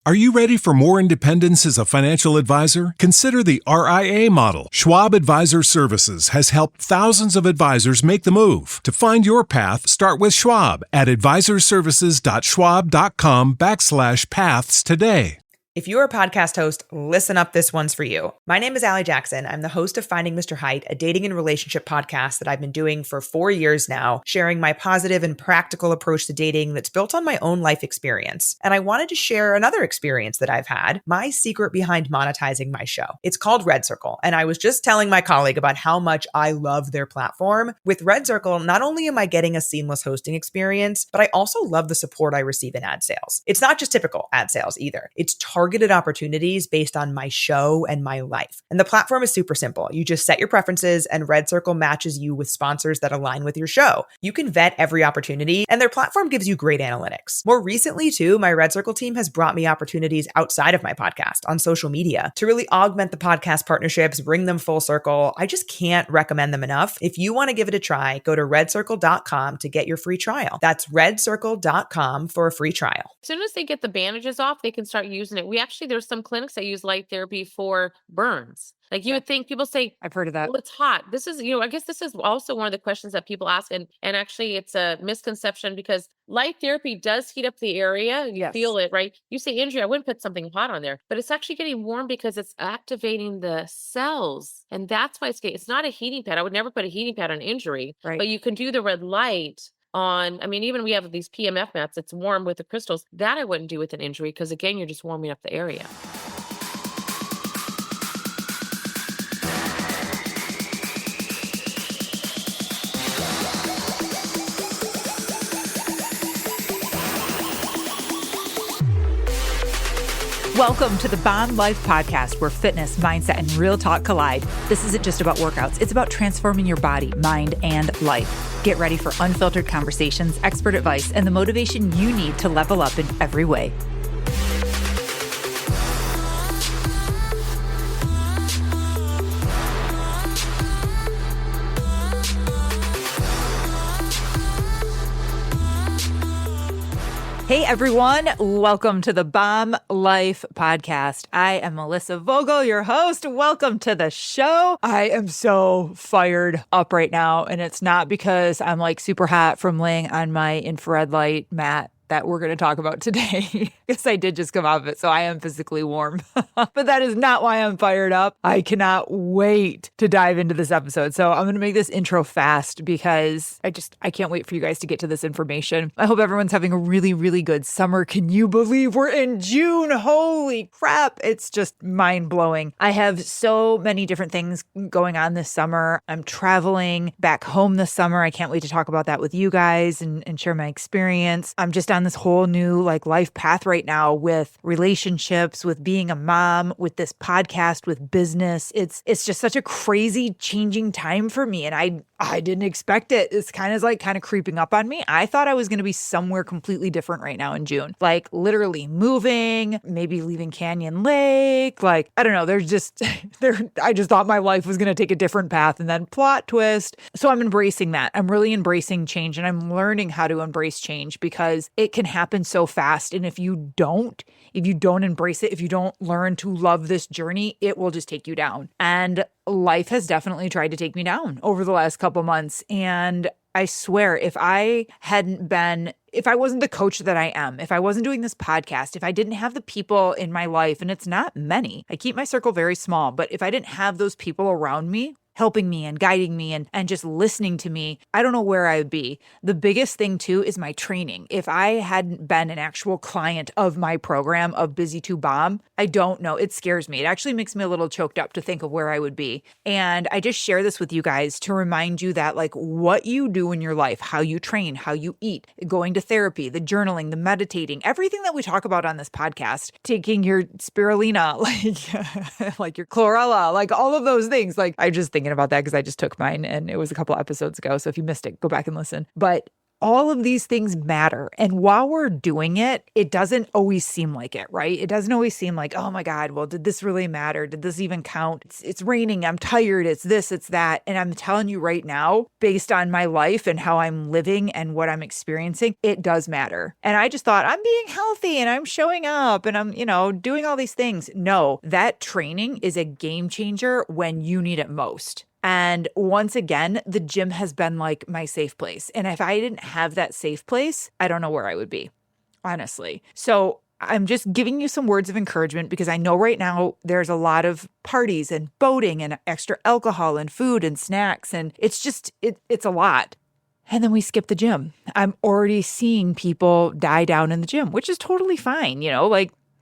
Are you ready for more independence as a financial advisor? Consider the RIA model. Schwab Advisor Services has helped thousands of advisors make the move. To find your path, start with Schwab at advisorservices.schwab.com/paths today. If you're a podcast host, listen up, this one's for you. My name is Allie Jackson. I'm the host of Finding Mr. Height, a dating and relationship podcast that I've been doing for 4 years now, sharing my positive and practical approach to dating that's built on my own life experience. And I wanted to share another experience that I've had, my secret behind monetizing my show. It's called Red Circle, and I was just telling my colleague about how much I love their platform. With Red Circle, not only am I getting a seamless hosting experience, but I also love the support I receive in ad sales. It's not just typical ad sales either. It's targeted opportunities based on my show and my life. And the platform is super simple. You just set your preferences and Red Circle matches you with sponsors that align with your show. You can vet every opportunity and their platform gives you great analytics. More recently too, my Red Circle team has brought me opportunities outside of my podcast on social media to really augment the podcast partnerships, bring them full circle. I just can't recommend them enough. If you want to give it a try, go to redcircle.com to get your free trial. That's redcircle.com for a free trial. As soon as they get the bandages off, they can start using it. There's some clinics that use light therapy for burns. Like you would think, people say, I've heard of that. Well, it's hot. This is, I guess this is also one of the questions that people ask. And actually it's a misconception because light therapy does heat up the area. You feel it, right? You say injury, I wouldn't put something hot on there, but it's actually getting warm because it's activating the cells. And that's why it's not a heating pad. I would never put a heating pad on injury, right? But you can do the red light on, even we have these PMF mats, it's warm with the crystals. That I wouldn't do with an injury because again, you're just warming up the area. Welcome to the Bomb Life Podcast, where fitness, mindset, and real talk collide. This isn't just about workouts. It's about transforming your body, mind, and life. Get ready for unfiltered conversations, expert advice, and the motivation you need to level up in every way. Hey everyone, welcome to the Bomb Life Podcast. I am Melissa Vogel, your host. Welcome to the show. I am so fired up right now, and it's not because I'm like super hot from laying on my infrared light mat that we're going to talk about today. Because I did just come off of it, so I am physically warm. But that is not why I'm fired up. I cannot wait to dive into this episode. So I'm going to make this intro fast because I can't wait for you guys to get to this information. I hope everyone's having a really, really good summer. Can you believe we're in June? Holy crap. It's just mind-blowing. I have so many different things going on this summer. I'm traveling back home this summer. I can't wait to talk about that with you guys and share my experience. I'm just on this whole new life path right now with relationships, with being a mom, with this podcast, with business. It's just such a crazy changing time for me. And I didn't expect it. It's kind of creeping up on me. I thought I was going to be somewhere completely different right now in June, like literally moving, maybe leaving Canyon Lake. I don't know. I just thought my life was going to take a different path, and then plot twist. So I'm embracing that. I'm really embracing change, and I'm learning how to embrace change because it can happen so fast. And if you don't embrace it, if you don't learn to love this journey, it will just take you down. And life has definitely tried to take me down over the last couple months. And I swear, if I wasn't the coach that I am, if I wasn't doing this podcast, if I didn't have the people in my life, and it's not many, I keep my circle very small, but if I didn't have those people around me, helping me and guiding me and just listening to me, I don't know where I would be. The biggest thing too is my training. If I hadn't been an actual client of my program of Busy to Bomb, I don't know. It scares me. It actually makes me a little choked up to think of where I would be. And I just share this with you guys to remind you that what you do in your life, how you train, how you eat, going to therapy, the journaling, the meditating, everything that we talk about on this podcast, taking your spirulina, like your chlorella, all of those things. I just think about that because I just took mine and it was a couple episodes ago. So if you missed it, go back and listen. But all of these things matter. And while we're doing it, it doesn't always seem like it, right? It doesn't always seem like, oh my God, well, did this really matter? Did this even count? It's raining. I'm tired. It's this, it's that. And I'm telling you right now, based on my life and how I'm living and what I'm experiencing, it does matter. And I just thought, I'm being healthy and I'm showing up and I'm, doing all these things. No, that training is a game changer when you need it most. And once again, the gym has been like my safe place. And if I didn't have that safe place, I don't know where I would be, honestly. So I'm just giving you some words of encouragement because I know right now there's a lot of parties and boating and extra alcohol and food and snacks. And it's just, it's a lot. And then we skip the gym. I'm already seeing people die down in the gym, which is totally fine,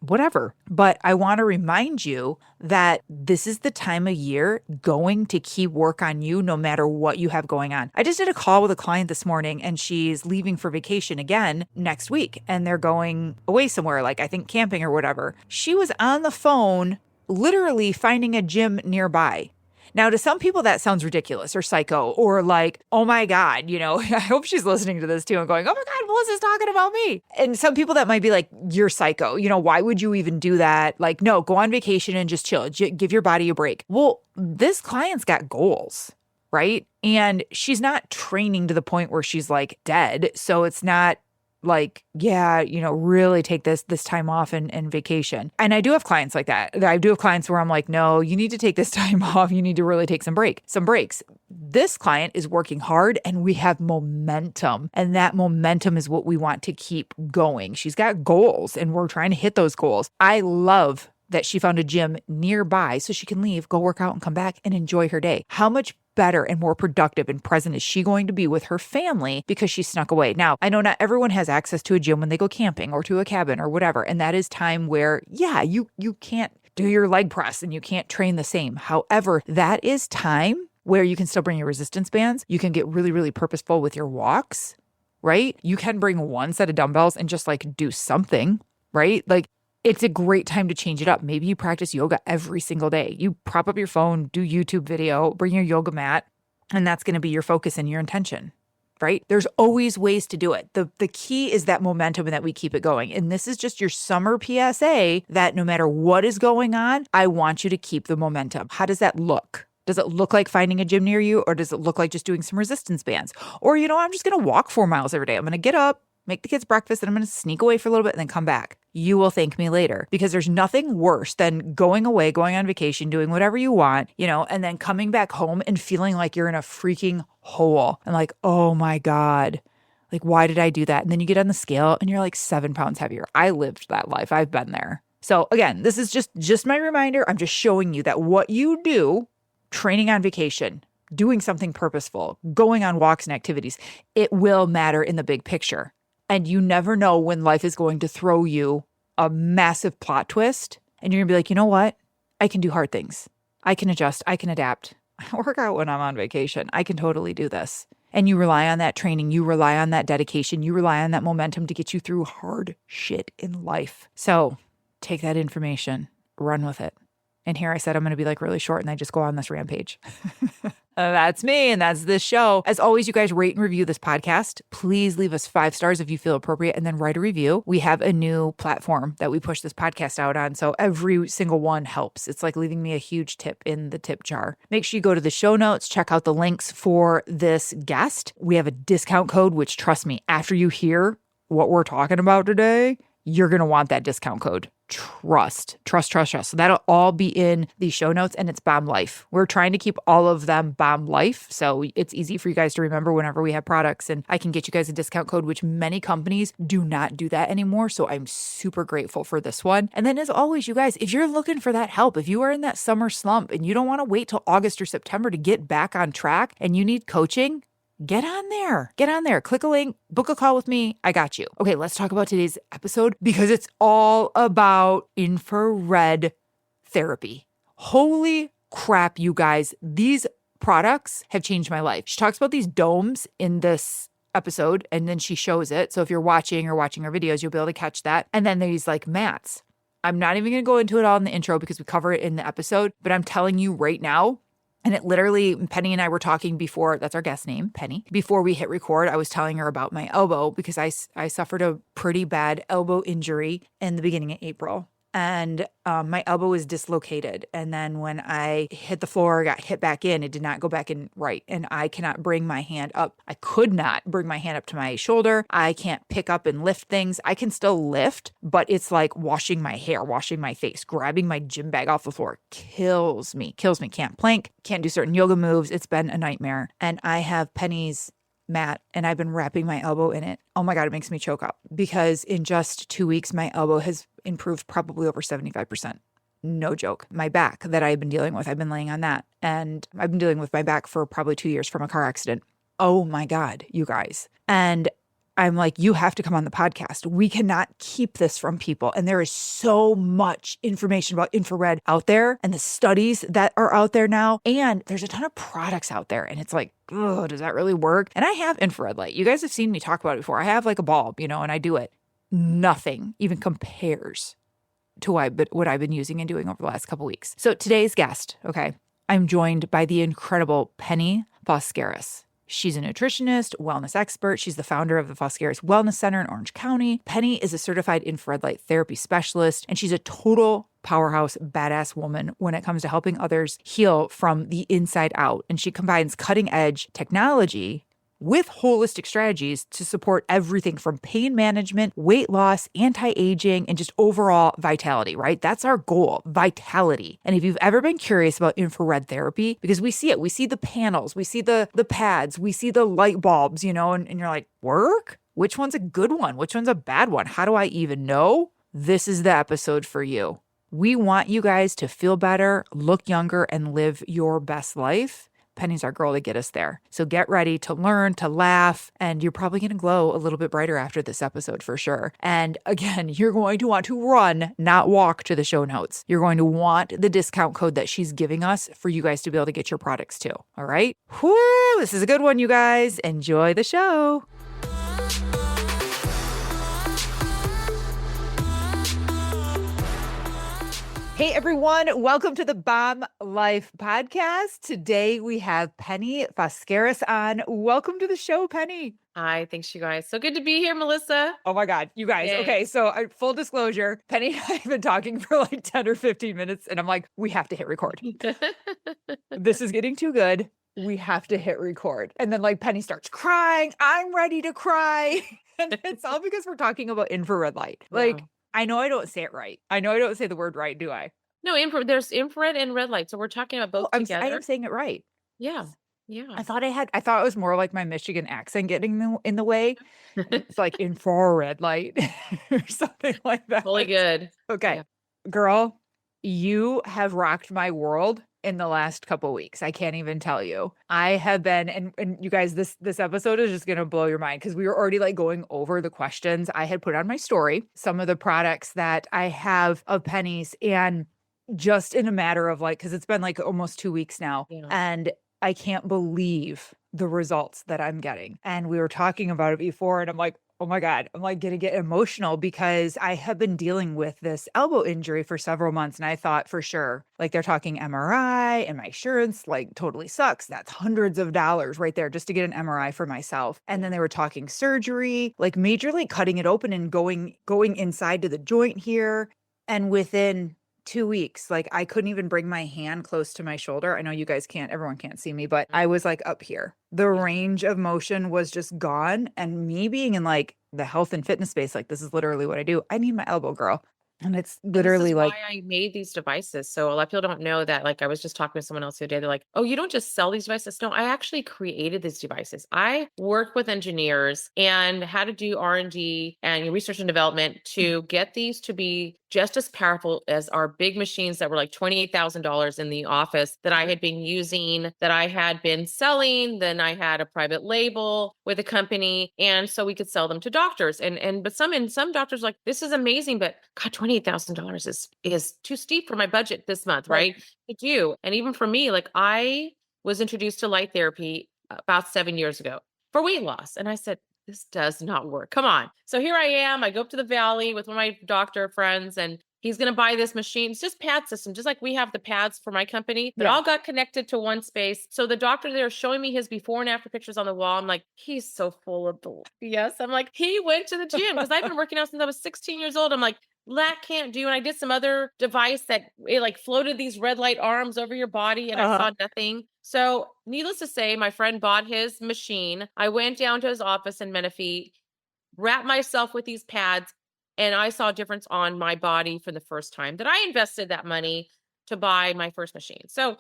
whatever. But I want to remind you that this is the time of year going to keep work on you no matter what you have going on. I just did a call with a client this morning and she's leaving for vacation again next week and they're going away somewhere, like I think camping or whatever. She was on the phone literally finding a gym nearby. Now, to some people, that sounds ridiculous or psycho or like, oh my God, I hope she's listening to this too and going, oh my God, Melissa's talking about me. And some people that might be like, you're psycho. Why would you even do that? Like, no, go on vacation and just chill. Give your body a break. Well, this client's got goals, right? And she's not training to the point where she's like dead. So it's not like, yeah, really take this time off and vacation. And I do have clients like that. I do have clients where I'm like, no, you need to take this time off. You need to really take some breaks. This client is working hard and we have momentum. And that momentum is what we want to keep going. She's got goals and we're trying to hit those goals. I love that she found a gym nearby so she can leave, go work out and come back and enjoy her day. How much better and more productive and present is she going to be with her family because she snuck away? Now, I know not everyone has access to a gym when they go camping or to a cabin or whatever. And that is time where, yeah, you can't do your leg press and you can't train the same. However, that is time where you can still bring your resistance bands. You can get really, really purposeful with your walks, right? You can bring one set of dumbbells and just like do something, right? Like, it's a great time to change it up. Maybe you practice yoga every single day. You prop up your phone, do YouTube video, bring your yoga mat, and that's going to be your focus and your intention, right? There's always ways to do it. The key is that momentum and that we keep it going. And this is just your summer PSA that no matter what is going on, I want you to keep the momentum. How does that look? Does it look like finding a gym near you? Or does it look like just doing some resistance bands? Or, I'm just going to walk 4 miles every day. I'm going to get up, make the kids breakfast, and I'm going to sneak away for a little bit and then come back. You will thank me later because there's nothing worse than going away, going on vacation, doing whatever you want, and then coming back home and feeling like you're in a freaking hole and like, oh my God, like, why did I do that? And then you get on the scale and you're like 7 pounds heavier. I lived that life. I've been there. So again, this is just my reminder. I'm just showing you that what you do, training on vacation, doing something purposeful, going on walks and activities, it will matter in the big picture. And you never know when life is going to throw you a massive plot twist. And you're going to be like, you know what? I can do hard things. I can adjust. I can adapt. I work out when I'm on vacation. I can totally do this. And you rely on that training. You rely on that dedication. You rely on that momentum to get you through hard shit in life. So take that information, run with it. And here I said I'm going to be like really short and I just go on this rampage. That's me and that's this show. As always, you guys rate and review this podcast. Please leave us 5 stars if you feel appropriate and then write a review. We have a new platform that we push this podcast out on. So every single one helps. It's like leaving me a huge tip in the tip jar. Make sure you go to the show notes, check out the links for this guest. We have a discount code, which trust me, after you hear what we're talking about today, you're going to want that discount code. Trust. So that'll all be in the show notes and it's Bomb Life. We're trying to keep all of them Bomb Life. So it's easy for you guys to remember whenever we have products and I can get you guys a discount code, which many companies do not do that anymore. So I'm super grateful for this one. And then as always, you guys, if you're looking for that help, if you are in that summer slump and you don't want to wait till August or September to get back on track and you need coaching, get on there, click a link, book a call with me. I got you. Okay, let's talk about today's episode because it's all about infrared therapy. Holy crap, you guys. These products have changed my life. She talks about these domes in this episode and then she shows it. So if you're watching her videos, you'll be able to catch that. And then there's like mats. I'm not even going to go into it all in the intro because we cover it in the episode, but I'm telling you right now, And it literally, Penny and I were talking before, that's our guest name, Penny. Before we hit record, I was telling her about my elbow because I suffered a pretty bad elbow injury in the beginning of April. And my elbow was dislocated. And then when I hit the floor, got hit back in, it did not go back in right. And I cannot bring my hand up. I could not bring my hand up to my shoulder. I can't pick up and lift things. I can still lift, but it's like washing my hair, washing my face, grabbing my gym bag off the floor. Kills me. Can't plank, can't do certain yoga moves. It's been a nightmare. And I have Penny's mat and I've been wrapping my elbow in it. Oh my God, it makes me choke up because in just 2 weeks, my elbow has improved probably over 75%. No joke. My back that I've been dealing with, I've been laying on that. And I've been dealing with my back for probably 2 years from a car accident. Oh my God, you guys. And I'm like, you have to come on the podcast. We cannot keep this from people. And there is so much information about infrared out there and the studies that are out there now. And there's a ton of products out there. And it's like, oh, does that really work? And I have infrared light. You guys have seen me talk about it before. I have like a bulb, and I do it. Nothing even compares to what I've been using and doing over the last couple weeks. So today's guest, okay, I'm joined by the incredible Penny Foskaris. She's a nutritionist, wellness expert. She's the founder of the Foskaris Wellness Center in Orange County. Penny is a certified infrared light therapy specialist, and she's a total powerhouse, badass woman when it comes to helping others heal from the inside out. And she combines cutting edge technology with holistic strategies to support everything from pain management, weight loss, anti-aging, and just overall vitality, right? That's our goal, vitality. And if you've ever been curious about infrared therapy, because we see it, we see the panels, we see the pads, we see the light bulbs, and you're like, work? Which one's a good one? Which one's a bad one? How do I even know? This is the episode for you. We want you guys to feel better, look younger, and live your best life. Penny's our girl to get us there. So get ready to learn, to laugh, and you're probably going to glow a little bit brighter after this episode for sure. And again, you're going to want to run, not walk to the show notes. You're going to want the discount code that she's giving us for you guys to be able to get your products too. All right? Whoo, this is a good one, you guys. Enjoy the show. Hey everyone, welcome to the Bomb Life podcast. Today we have Penny Foskaris on. Welcome to the show, Penny. Hi, thanks you guys. So good to be here, Melissa. Oh my God, you guys. Yay. Okay, so full disclosure, Penny and I have been talking for like 10 or 15 minutes and I'm like, we have to hit record. This is getting too good. We have to hit record. And then like Penny starts crying. I'm ready to cry. And it's all because we're talking about infrared light. Like, wow. I know I don't say it right. I know I don't say the word right, do I? No, there's infrared and red light. So we're talking about both together. I am saying it right. Yeah. Yeah. I thought it was more like my Michigan accent getting in the way. It's like infrared light or something like that. Really good. Okay. Yeah. Girl, you have rocked my world in the last couple of weeks. I can't even tell you. I have been, and you guys, this episode is just going to blow your mind because we were already like going over the questions I had put on my story, some of the products that I have of Penny's, and just in a matter of like, because it's been like almost 2 weeks now, and I can't believe the results that I'm getting. And we were talking about it before, and I'm like, oh my God, I'm like going to get emotional because I have been dealing with this elbow injury for several months. And I thought for sure, like they're talking MRI and my insurance like totally sucks. That's hundreds of dollars right there just to get an MRI for myself. And then they were talking surgery, like majorly cutting it open and going inside to the joint here. And within 2 weeks, like I couldn't even bring my hand close to my shoulder. I know you guys can't, everyone can't see me, but I was like up here. The range of motion was just gone. And me being in like the health and fitness space, like this is literally what I do. I need my elbow, girl. And it's literally this is like why I made these devices. So a lot of people don't know that. Like I was just talking to someone else the other day. They're like, "Oh, you don't just sell these devices." No, I actually created these devices. I work with engineers and how to do R&D and research and development to get these to be just as powerful as our big machines that were like $28,000 in the office that I had been using, that I had been selling. Then I had a private label with a company. And so we could sell them to doctors. But some doctors are like, this is amazing, but God, $28,000 is too steep for my budget this month, right? To do. And even for me, like I was introduced to light therapy about 7 years ago for weight loss. And I said, this does not work. Come on. So here I am. I go up to the valley with one of my doctor friends and He's going to buy this machine. It's just pad system, just like we have the pads for my company, that all got connected to one space. So the doctor there showing me his before and after pictures on the wall. I'm like, he's so full of BS. I'm like, he went to the gym because I've been working out since I was 16 years old. I'm like, that can't do. And I did some other device that it like floated these red light arms over your body and I saw nothing. So needless to say, my friend bought his machine. I went down to his office in Menifee, wrapped myself with these pads, and I saw a difference on my body for the first time that I invested that money to buy my first machine. So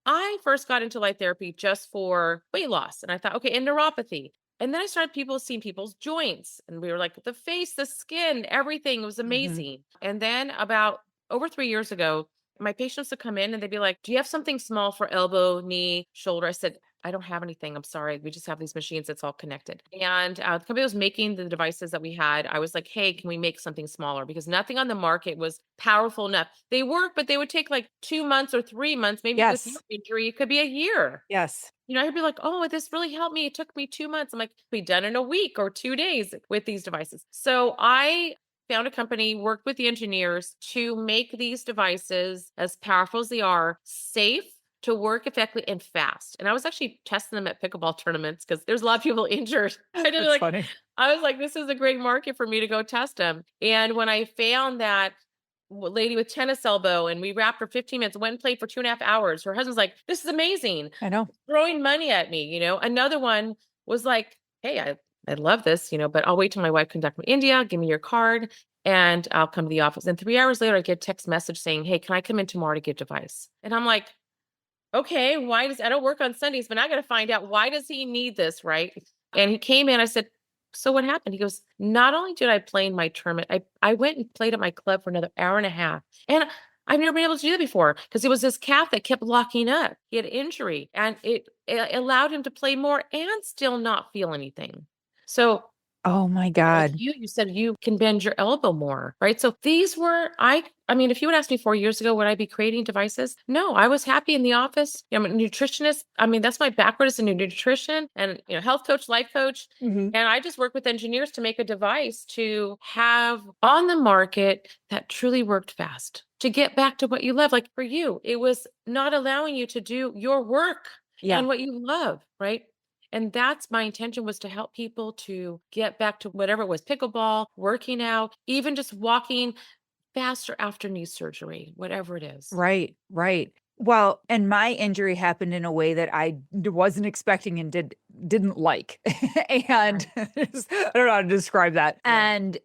I first got into light therapy just for weight loss. And I thought, okay, and neuropathy. And then I started seeing people's joints. And we were like, the face, the skin, everything. It was amazing. And then about over 3 years ago, my patients would come in and they'd be like, do you have something small for elbow, knee, shoulder? I said, I don't have anything. I'm sorry. We just have these machines. It's all connected. And the company was making the devices that we had. I was like, hey, can we make something smaller? Because nothing on the market was powerful enough. They work, but they would take like 2 months or 3 months. Maybe with your injury, it could be a year. Yes. I'd be like, oh, this really helped me. It took me 2 months. I'm like, be done in a week or 2 days with these devices. So I found a company, worked with the engineers to make these devices, as powerful as they are, safe, to work effectively and fast. And I was actually testing them at pickleball tournaments because there's a lot of people injured. That's funny. I was like, this is a great market for me to go test them. And when I found that lady with tennis elbow and we wrapped her 15 minutes, went and played for 2.5 hours, her husband's like, this is amazing. I know. Throwing money at me, Another one was like, hey, I love this, but I'll wait till my wife comes back from India, give me your card and I'll come to the office. And 3 hours later, I get a text message saying, hey, can I come in tomorrow to get a device? And I'm like, okay, I don't work on Sundays, but I got to find out, why does he need this? Right. And he came in, I said, so what happened? He goes, not only did I play in my tournament, I went and played at my club for another hour and a half. And I've never been able to do that before because it was this calf that kept locking up. He had injury and it allowed him to play more and still not feel anything. So oh my God. like you said you can bend your elbow more, right? So these were, I mean, if you would ask me 4 years ago, would I be creating devices? No, I was happy in the office. I'm a nutritionist. I mean, that's my background is in nutrition and, health coach, life coach. And I just work with engineers to make a device to have on the market that truly worked fast to get back to what you love. Like for you, it was not allowing you to do your work and what you love, right? And that's my intention, was to help people to get back to whatever it was, pickleball, working out, even just walking faster after knee surgery, whatever it is. Right. Well, and my injury happened in a way that I wasn't expecting and didn't like. And I don't know how to describe that. And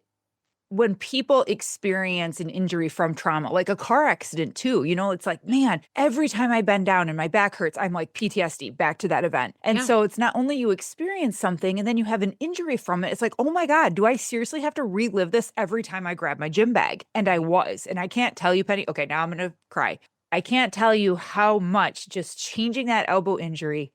when people experience an injury from trauma, like a car accident too, it's like, man, every time I bend down and my back hurts, I'm like PTSD back to that event. And so it's not only you experience something and then you have an injury from it. It's like, oh my God, do I seriously have to relive this every time I grab my gym bag? And I was, and I can't tell you, Penny, okay, now I'm going to cry. I can't tell you how much just changing that elbow injury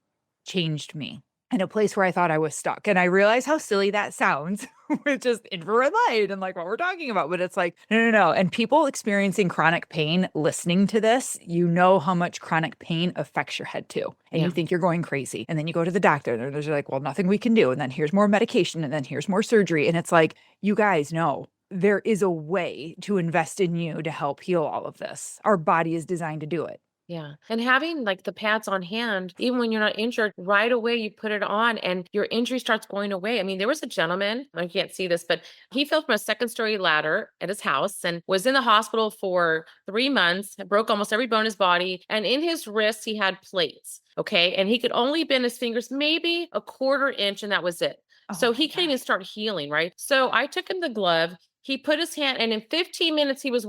changed me in a place where I thought I was stuck. And I realize how silly that sounds with just infrared light and like what we're talking about. But it's like, no. And people experiencing chronic pain listening to this, how much chronic pain affects your head too. And you think you're going crazy. And then you go to the doctor and they're like, well, nothing we can do. And then here's more medication and then here's more surgery. And it's like, you guys know there is a way to invest in you to help heal all of this. Our body is designed to do it. Yeah. And having like the pads on hand, even when you're not injured, right away you put it on and your injury starts going away. I mean, there was a gentleman, I can't see this, but he fell from a second-story ladder at his house and was in the hospital for 3 months, broke almost every bone in his body. And in his wrists, he had plates. Okay. And he could only bend his fingers maybe a 1/4 inch and that was it. So he can't even start healing, right? So I took him the glove. He put his hand, and in 15 minutes, he was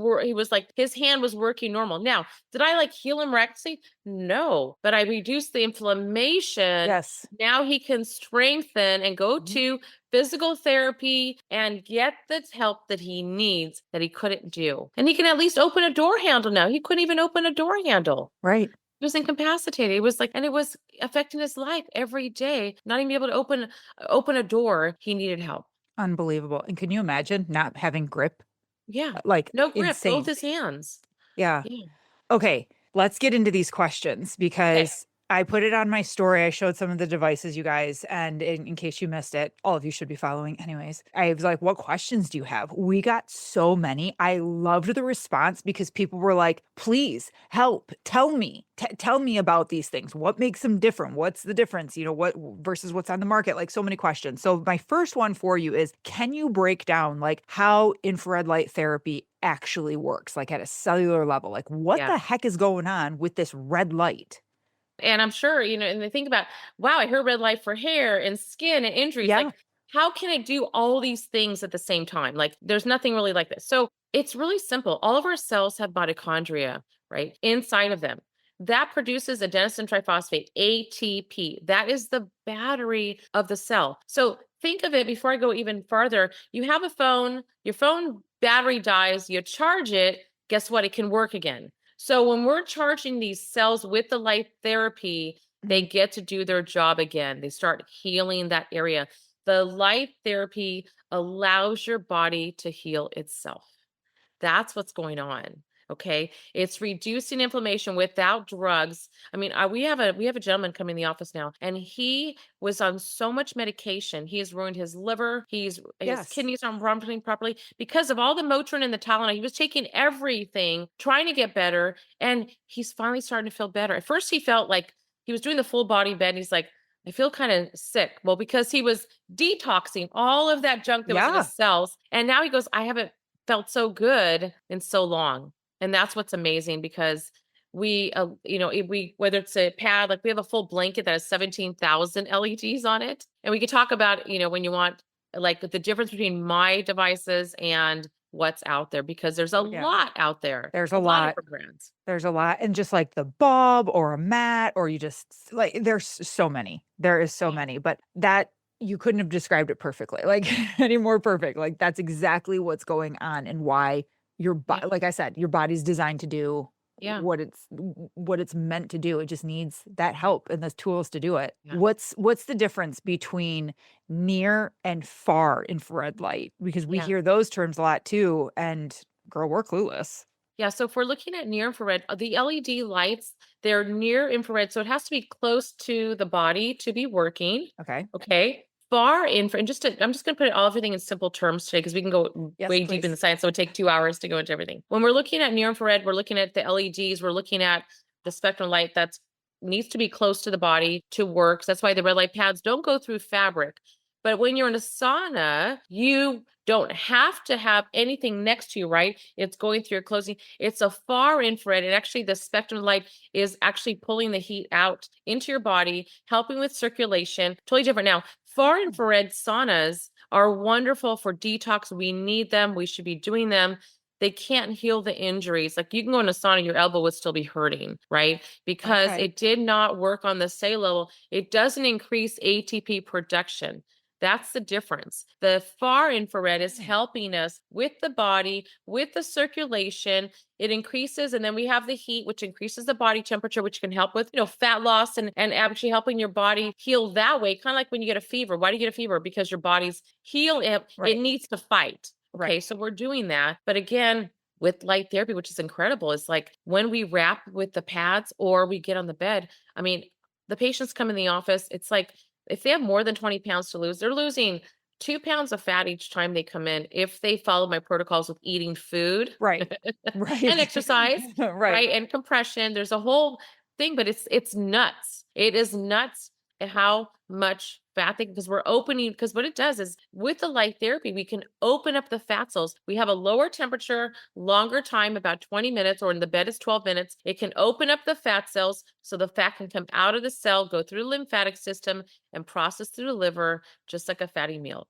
like, his hand was working normal. Now, did I like heal him miraculously? No, but I reduced the inflammation. Yes. Now he can strengthen and go to physical therapy and get the help that he needs that he couldn't do. And he can at least open a door handle now. He couldn't even open a door handle. Right. He was incapacitated. It was like, and it was affecting his life every day. Not even able to open a door. He needed help. Unbelievable. And can you imagine not having grip? Yeah. Like No grip, insane. both his hands. Yeah. Okay. Let's get into these questions because I put it on my story. I showed some of the devices, you guys, and in case you missed it, all of you should be following anyways. I was like, what questions do you have? We got so many. I loved the response because people were like, please help, tell me, tell me about these things. What makes them different? What's the difference? What versus what's on the market? Like so many questions. So my first one for you is, can you break down like how infrared light therapy actually works, like at a cellular level? Like what the heck is going on with this red light? And I'm sure, and they think about, wow, I heard red light for hair and skin and injuries. Yeah. Like, how can it do all these things at the same time? Like, there's nothing really like this. So it's really simple. All of our cells have mitochondria, right, inside of them. That produces adenosine triphosphate, ATP. That is the battery of the cell. So think of it, before I go even farther, you have a phone, your phone battery dies, you charge it, guess what? It can work again. So when we're charging these cells with the light therapy, they get to do their job again. They start healing that area. The light therapy allows your body to heal itself. That's what's going on. Okay. It's reducing inflammation without drugs. I mean, we have a gentleman coming in the office now, and he was on so much medication. He has ruined his liver. His kidneys aren't functioning properly because of all the Motrin and the Tylenol. He was taking everything, trying to get better. And he's finally starting to feel better. At first he felt like he was doing the full body bed. And he's like, I feel kind of sick. Well, because he was detoxing all of that junk that was in his cells. And now he goes, I haven't felt so good in so long. And that's what's amazing, because we, whether it's a pad, like we have a full blanket that has 17,000 LEDs on it. And we could talk about, when you want, like the difference between my devices and what's out there, because there's a lot out there. There's a lot of brands. There's a lot. And just like the bulb or a mat, or you just like, there's so many, there is so many, but that you couldn't have described it perfectly, like any more perfect. Like that's exactly what's going on and why your body, like I said, your body's designed to do what it's meant to do. It just needs that help and the tools to do it. What's the difference between near and far infrared light? Because we hear those terms a lot too, and girl, we're clueless. Yeah. So if we're looking at near infrared, the LED lights, they're near infrared. So it has to be close to the body to be working. Okay. Far infrared, and I'm just going to put everything in simple terms today, because we can go way deep in the science. So it would take 2 hours to go into everything. When we're looking at near infrared, we're looking at the LEDs. We're looking at the spectrum light that needs to be close to the body to work. So that's why the red light pads don't go through fabric. But when you're in a sauna, you don't have to have anything next to you, right? It's going through your closing. It's a far infrared. And actually the spectrum light is actually pulling the heat out into your body, helping with circulation. Totally different. Now, far infrared saunas are wonderful for detox. We need them. We should be doing them. They can't heal the injuries. Like you can go in a sauna, your elbow would still be hurting, right? Because it did not work on the cellular level. It doesn't increase ATP production. That's the difference. The far infrared is helping us with the body, with the circulation. It increases, and then we have the heat, which increases the body temperature, which can help with, fat loss and actually helping your body heal that way. Kind of like when you get a fever. Why do you get a fever? Because your body's healed. It needs to fight. Okay, so we're doing that. But again, with light therapy, which is incredible, is like when we wrap with the pads or we get on the bed, I mean, the patients come in the office, it's like, if they have more than 20 pounds to lose, they're losing 2 pounds of fat each time they come in, if they follow my protocols with eating food, right, and exercise, right, and compression. There's a whole thing, but it's nuts. It is nuts how much fat because we're opening, because what it does is with the light therapy, we can open up the fat cells. We have a lower temperature, longer time, about 20 minutes, or in the bed is 12 minutes. It can open up the fat cells so the fat can come out of the cell, go through the lymphatic system, and process through the liver, just like a fatty meal.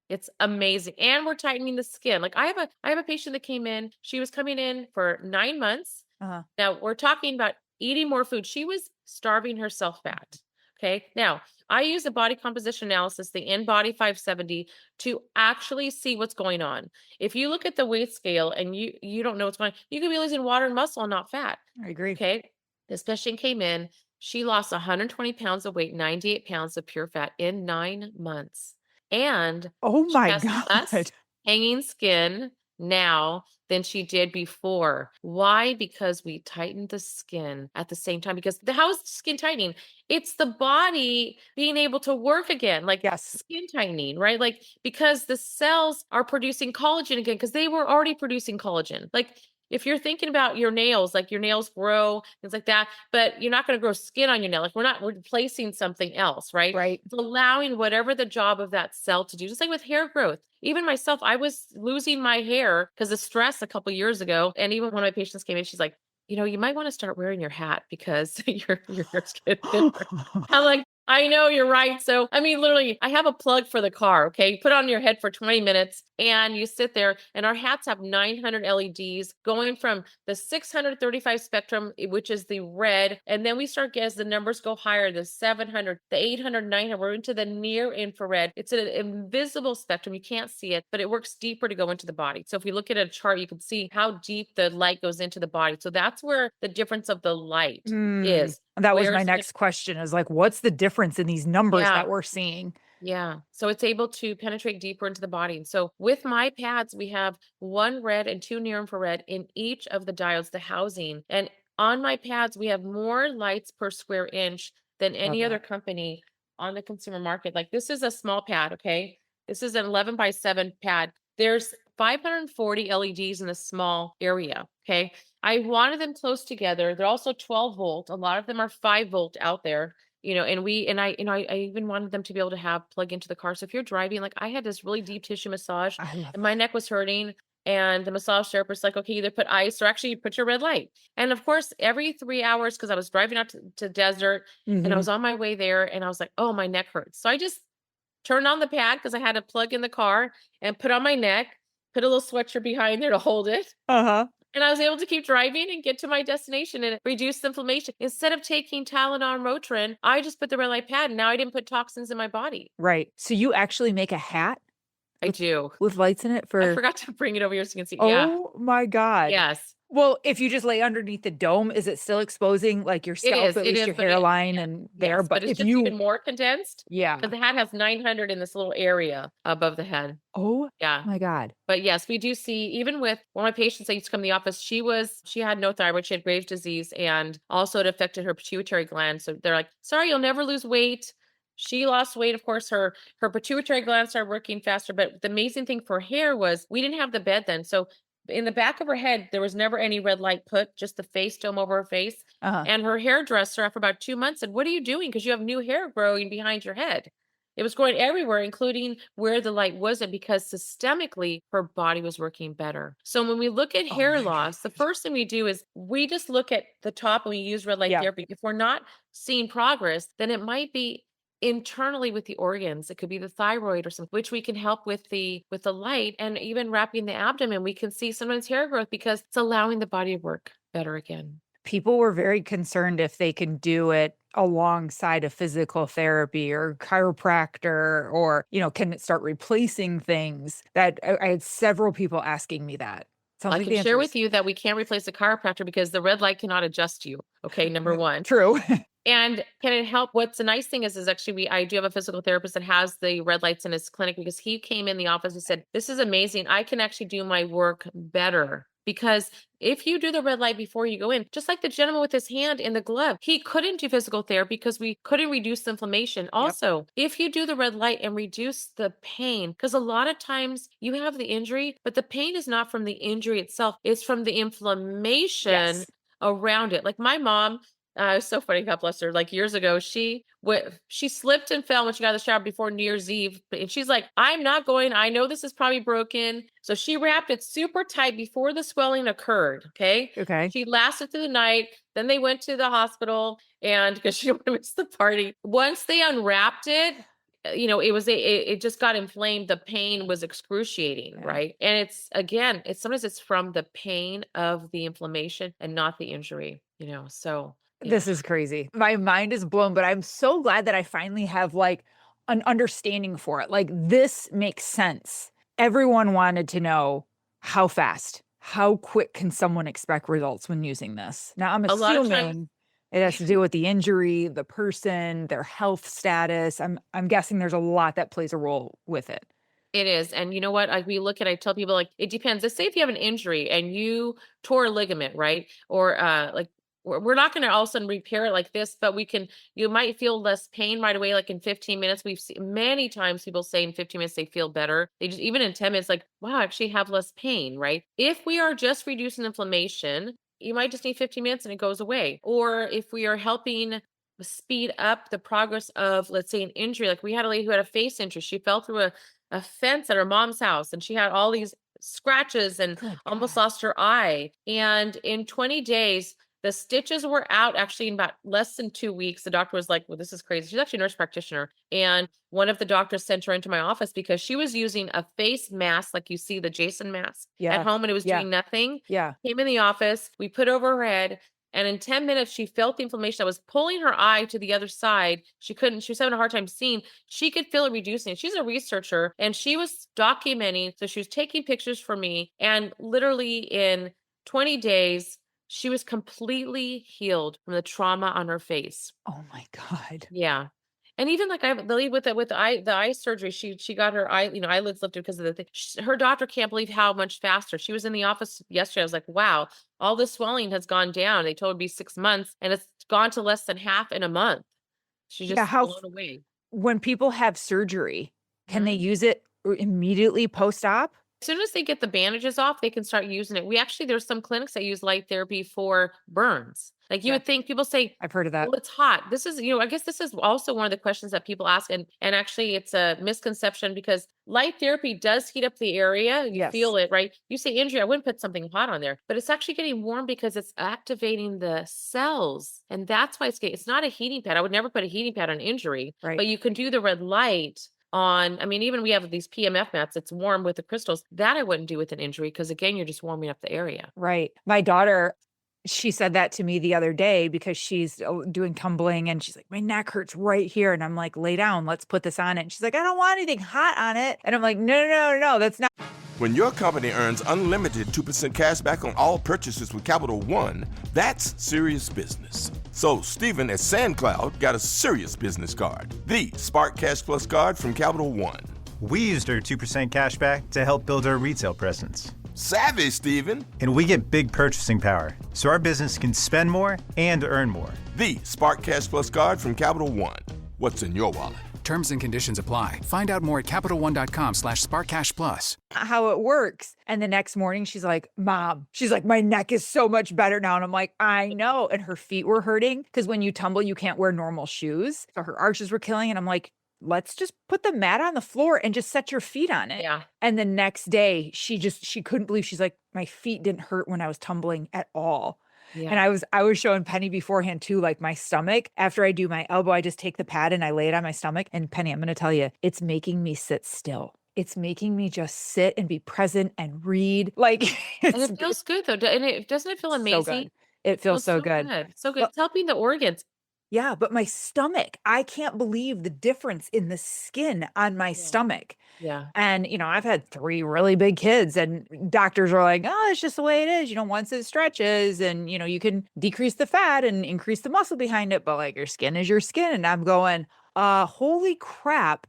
It's amazing. And we're tightening the skin. Like I have a patient that came in, she was coming in for 9 months. Now we're talking about eating more food. She was starving herself fat. Okay. Now I use a body composition analysis, the InBody 570, to actually see what's going on. If you look at the weight scale and you don't know what's going on, you could be losing water and muscle and not fat. I agree. Okay. This patient came in, she lost 120 pounds of weight, 98 pounds of pure fat in 9 months. And oh my God, hanging skin, now than she did before. Why? Because we tightened the skin at the same time. Because how is skin tightening? It's the body being able to work again, like skin tightening, right? Like, because the cells are producing collagen again, because they were already producing collagen. Like, if you're thinking about your nails, like your nails grow, things like that, but you're not going to grow skin on your nail. Like, we're replacing something else, right? Right. It's allowing whatever the job of that cell to do, just like with hair growth. Even myself, I was losing my hair because of stress a couple years ago. And even when my patients came in, she's like, you might want to start wearing your hat because your hair's getting thinner. I'm like, I know, you're right. So, I mean, literally, I have a plug for the car. Okay. You put it on your head for 20 minutes and you sit there, and our hats have 900 LEDs going from the 635 spectrum, which is the red. And then we start, as the numbers go higher, the 700, the 800, 900, we're into the near infrared. It's an invisible spectrum. You can't see it, but it works deeper to go into the body. So if we look at a chart, you can see how deep the light goes into the body. So that's where the difference of the light is. That was my next question, is like, what's the difference in these numbers that we're seeing? Yeah. So it's able to penetrate deeper into the body. And so with my pads, we have 1 red and 2 near infrared in each of the diodes, the housing. And on my pads, we have more lights per square inch than any other company on the consumer market. Like, this is a small pad. Okay. This is an 11 by 7 pad. There's 540 LEDs in a small area. Okay. I wanted them close together. They're also 12 volt. A lot of them are 5 volt out there. I even wanted them to be able to have plug into the car. So if you're driving, like, I had this really deep tissue massage and my neck was hurting, and the massage therapist like, okay, either put ice or actually put your red light. And of course, every 3 hours, because I was driving out to desert and I was on my way there, and I was like, oh, my neck hurts. So I just turned on the pad because I had a plug in the car and put on my neck, put a little sweatshirt behind there to hold it. And I was able to keep driving and get to my destination and reduce the inflammation. Instead of taking Tylenol, Motrin, I just put the red light pad, and now I didn't put toxins in my body. Right. So you actually make a hat? I do. With lights in it I forgot to bring it over here so you can see. Oh my God. Yes. Well, if you just lay underneath the dome, is it still exposing like your scalp, at least your hairline and there? But it's if just even more condensed. Yeah. Because the hat has 900 in this little area above the head. Oh yeah. My God. But yes, we do see, even with one of my patients that used to come to the office, she had no thyroid, she had Graves' disease, and also it affected her pituitary gland. So they're like, sorry, you'll never lose weight. She lost weight. Of course, her pituitary gland started working faster. But the amazing thing for hair was we didn't have the bed then. So in the back of her head, there was never any red light put, just the face dome over her face. And her hairdresser, after about 2 months, said, what are you doing? Because you have new hair growing behind your head. It was growing everywhere, including where the light wasn't, because systemically her body was working better. So when we look at hair loss, the first thing we do is we just look at the top and we use red light therapy. If we're not seeing progress, then it might be internally with the organs. It could be the thyroid or something, which we can help with the light, and even wrapping the abdomen. We can see sometimes hair growth because it's allowing the body to work better again. People were very concerned if they can do it alongside a physical therapy or chiropractor, or, can it start replacing things? That I had several people asking me that. I can share with you that we can't replace a chiropractor because the red light cannot adjust you. Okay. Number one. True. And can it help? What's the nice thing is actually I do have a physical therapist that has the red lights in his clinic, because he came in the office and said, this is amazing. I can actually do my work better. Because if you do the red light before you go in, just like the gentleman with his hand in the glove, he couldn't do physical therapy because we couldn't reduce the inflammation. Also, if you do the red light and reduce the pain, because a lot of times you have the injury, but the pain is not from the injury itself. It's from the inflammation around it. Like my mom, it's so funny, God bless her. Like years ago, she slipped and fell when she got out of the shower before New Year's Eve. And she's like, I'm not going. I know this is probably broken. So she wrapped it super tight before the swelling occurred. Okay. She lasted through the night. Then they went to the hospital, and because she didn't want to miss the party. Once they unwrapped it, it just got inflamed. The pain was excruciating, right? And sometimes it's from the pain of the inflammation and not the injury, so. Yeah. This is crazy. My mind is blown, but I'm so glad that I finally have like an understanding for it. Like, this makes sense. Everyone wanted to know how fast, how quick can someone expect results when using this? Now, I'm assuming it has to do with the injury, the person, their health status. I'm guessing there's a lot that plays a role with it. It is. And you know what? I tell people like, it depends. Let's say if you have an injury and you tore a ligament, right? Or like, we're not going to all of a sudden repair it like this, but you might feel less pain right away. Like in 15 minutes, we've seen many times people say in 15 minutes, they feel better. They just, even in 10 minutes, like, wow, I actually have less pain, right? If we are just reducing inflammation, you might just need 15 minutes and it goes away. Or if we are helping speed up the progress of, let's say, an injury, like we had a lady who had a face injury. She fell through a fence at her mom's house and she had all these scratches and Good almost God. lost her eye. And in 20 days, the stitches were out actually in about less than 2 weeks. The doctor was like, well, this is crazy. She's actually a nurse practitioner. And one of the doctors sent her into my office because she was using a face mask, like you see the Jason mask at home, and it was doing nothing. Yeah. Came in the office, we put over her head. And in 10 minutes, she felt the inflammation that was pulling her eye to the other side. She was having a hard time seeing. She could feel it reducing. She's a researcher and she was documenting. So she was taking pictures for me. And literally in 20 days, she was completely healed from the trauma on her face. Oh my God. Yeah. And even like I believe with the eye surgery, she got her eyelids lifted because of the thing. Her doctor can't believe how much faster. She was in the office yesterday. I was like, wow, all this swelling has gone down. They told her it'd be 6 months and it's gone to less than half in a month. She's Yeah. just blown away. When people have surgery, can they Mhm. use it immediately post-op? As soon as they get the bandages off, they can start using it. There's some clinics that use light therapy for burns. Like you Yeah. would think people say, I've heard of that. well, it's hot. This is, I guess this is also one of the questions that people ask. And actually it's a misconception because light therapy does heat up the area. You Yes. feel it, right? You say injury, I wouldn't put something hot on there, but it's actually getting warm because it's activating the cells. And that's why it's not a heating pad. I would never put a heating pad on injury, Right. but you can do the red light even we have these PMF mats, it's warm with the crystals. That I wouldn't do with an injury because again, you're just warming up the area. Right. My daughter, she said that to me the other day because she's doing tumbling and she's like, my neck hurts right here. And I'm like, lay down, let's put this on it. And she's like, I don't want anything hot on it. And I'm like, no, that's not. When your company earns unlimited 2% cash back on all purchases with Capital One, that's serious business. So Stephen at SandCloud got a serious business card, the Spark Cash Plus card from Capital One. We used our 2% cash back to help build our retail presence. Savvy, Stephen. And we get big purchasing power, so our business can spend more and earn more. The Spark Cash Plus card from Capital One. What's in your wallet? Terms and conditions apply. Find out more at CapitalOne.com/SparkCashPlus. How it works. And the next morning she's like, Mom, my neck is so much better now. And I'm like, I know. And her feet were hurting because when you tumble, you can't wear normal shoes. So her arches were killing. And I'm like, let's just put the mat on the floor and just set your feet on it. Yeah. And the next day she couldn't believe, she's like, my feet didn't hurt when I was tumbling at all. Yeah. And I was showing Penny beforehand too, like my stomach. After I do my elbow, I just take the pad and I lay it on my stomach. And Penny, I'm going to tell you, it's making me sit still. It's making me just sit and be present and read. Like, and it feels good though. And doesn't it feel amazing? So good. It feels so good. So good. It's helping the organs. Yeah, but my stomach, I can't believe the difference in the skin on my stomach. Yeah. And, I've had 3 really big kids and doctors are like, oh, it's just the way it is. Once it stretches and, you can decrease the fat and increase the muscle behind it, but like your skin is your skin. And I'm going, holy crap,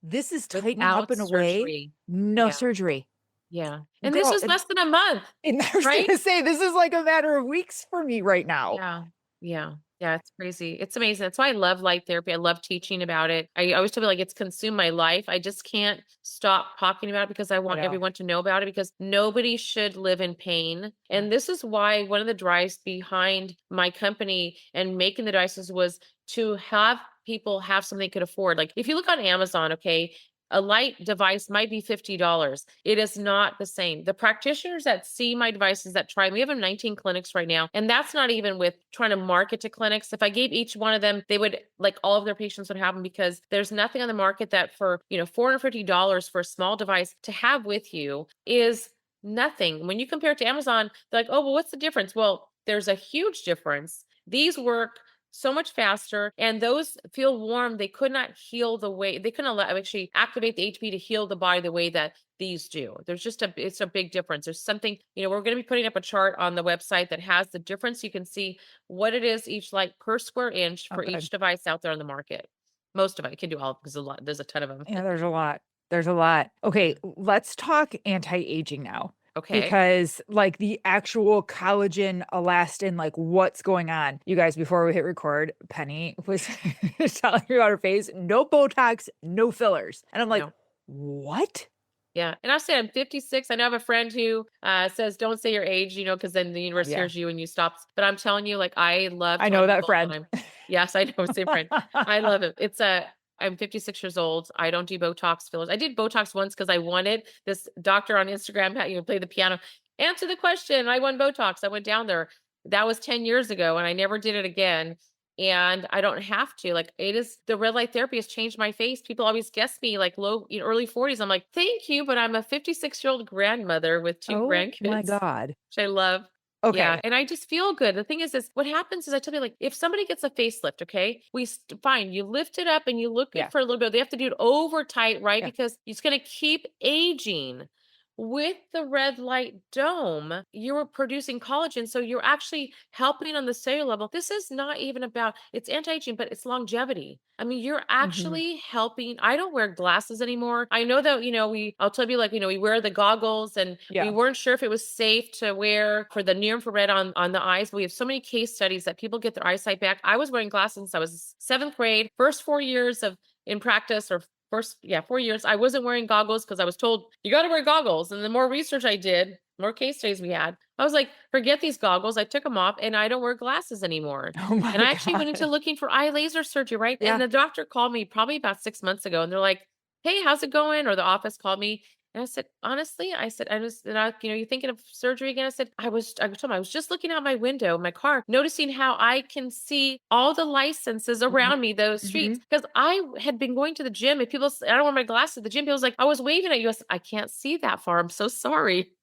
this is tightening up in a way. No surgery. Yeah. And this is less than a month. And I was going to say, this is like a matter of weeks for me right now. Yeah. Yeah. Yeah, it's crazy. It's amazing. That's why I love light therapy. I love teaching about it. I always tell people like it's consumed my life. I just can't stop talking about it because I want everyone to know about it because nobody should live in pain. And this is why one of the drives behind my company and making the devices was to have people have something they could afford. Like if you look on Amazon, okay, a light device might be $50. It is not the same. The practitioners that see my devices that try, we have 19 clinics right now. And that's not even with trying to market to clinics. If I gave each one of them, they would like all of their patients would have them because there's nothing on the market that for, $450 for a small device to have with you is nothing. When you compare it to Amazon, they're like, oh, well, what's the difference? Well, there's a huge difference. These work so much faster and those feel warm. They could not heal the way they couldn't actually activate the HP to heal the body the way that these do. It's a big difference. There's something, we're going to be putting up a chart on the website that has the difference. You can see what it is each light per square inch for each device out there on the market. Most of it, I can do all because there's a ton of them. Yeah, there's a lot. There's a lot. Okay, let's talk anti-aging now. Okay. Because like the actual collagen, elastin, like what's going on? You guys, before we hit record, Penny was telling me about her face, no Botox, no fillers. And I'm like, No. what? Yeah. And I'll say I'm 56. I know I have a friend who says, don't say your age, because then the universe Yeah. hears you and you stop. But I'm telling you, like, I love I know telling that people friend. yes, I know. Same friend. I love it. I'm 56 years old. I don't do Botox fillers. I did Botox once because I wanted this doctor on Instagram, play the piano, answer the question. I won Botox. I went down there. That was 10 years ago and I never did it again. And I don't have to. Like, it is, the red light therapy has changed my face. People always guess me like low, early 40s. I'm like, thank you, but I'm a 56-year-old grandmother with 2 Oh grandkids, my God. which I love. Okay. Yeah. And I just feel good. The thing is what happens is I tell you, like, if somebody gets a facelift, okay, fine, you lift it up and you look good for a little bit. They have to do it over tight, right? Yeah. Because it's going to keep aging. With the red light dome, you're producing collagen. So you're actually helping on the cellular level. This is not even about, it's anti-aging, but it's longevity. I mean, you're actually helping. I don't wear glasses anymore. I know that, I'll tell you, like, we wear the goggles and we weren't sure if it was safe to wear for the near infrared on the eyes. But we have so many case studies that people get their eyesight back. I was wearing glasses since I was 7th grade, first 4 years in practice, or 4 years, I wasn't wearing goggles because I was told you got to wear goggles. And the more research I did, more case studies we had, I was like, forget these goggles. I took them off and I don't wear glasses anymore. Oh my and I actually God. went into looking for eye laser surgery, right? Yeah. And the doctor called me probably about 6 months ago and they're like, hey, how's it going? Or the office called me. And I said, honestly, you thinking of surgery again? I told him I was just looking out my window, my car, noticing how I can see all the licenses around me, those streets. Because I had been going to the gym and people said, I don't wear my glasses at the gym. People was like, I was waving at you. I said, I can't see that far. I'm so sorry.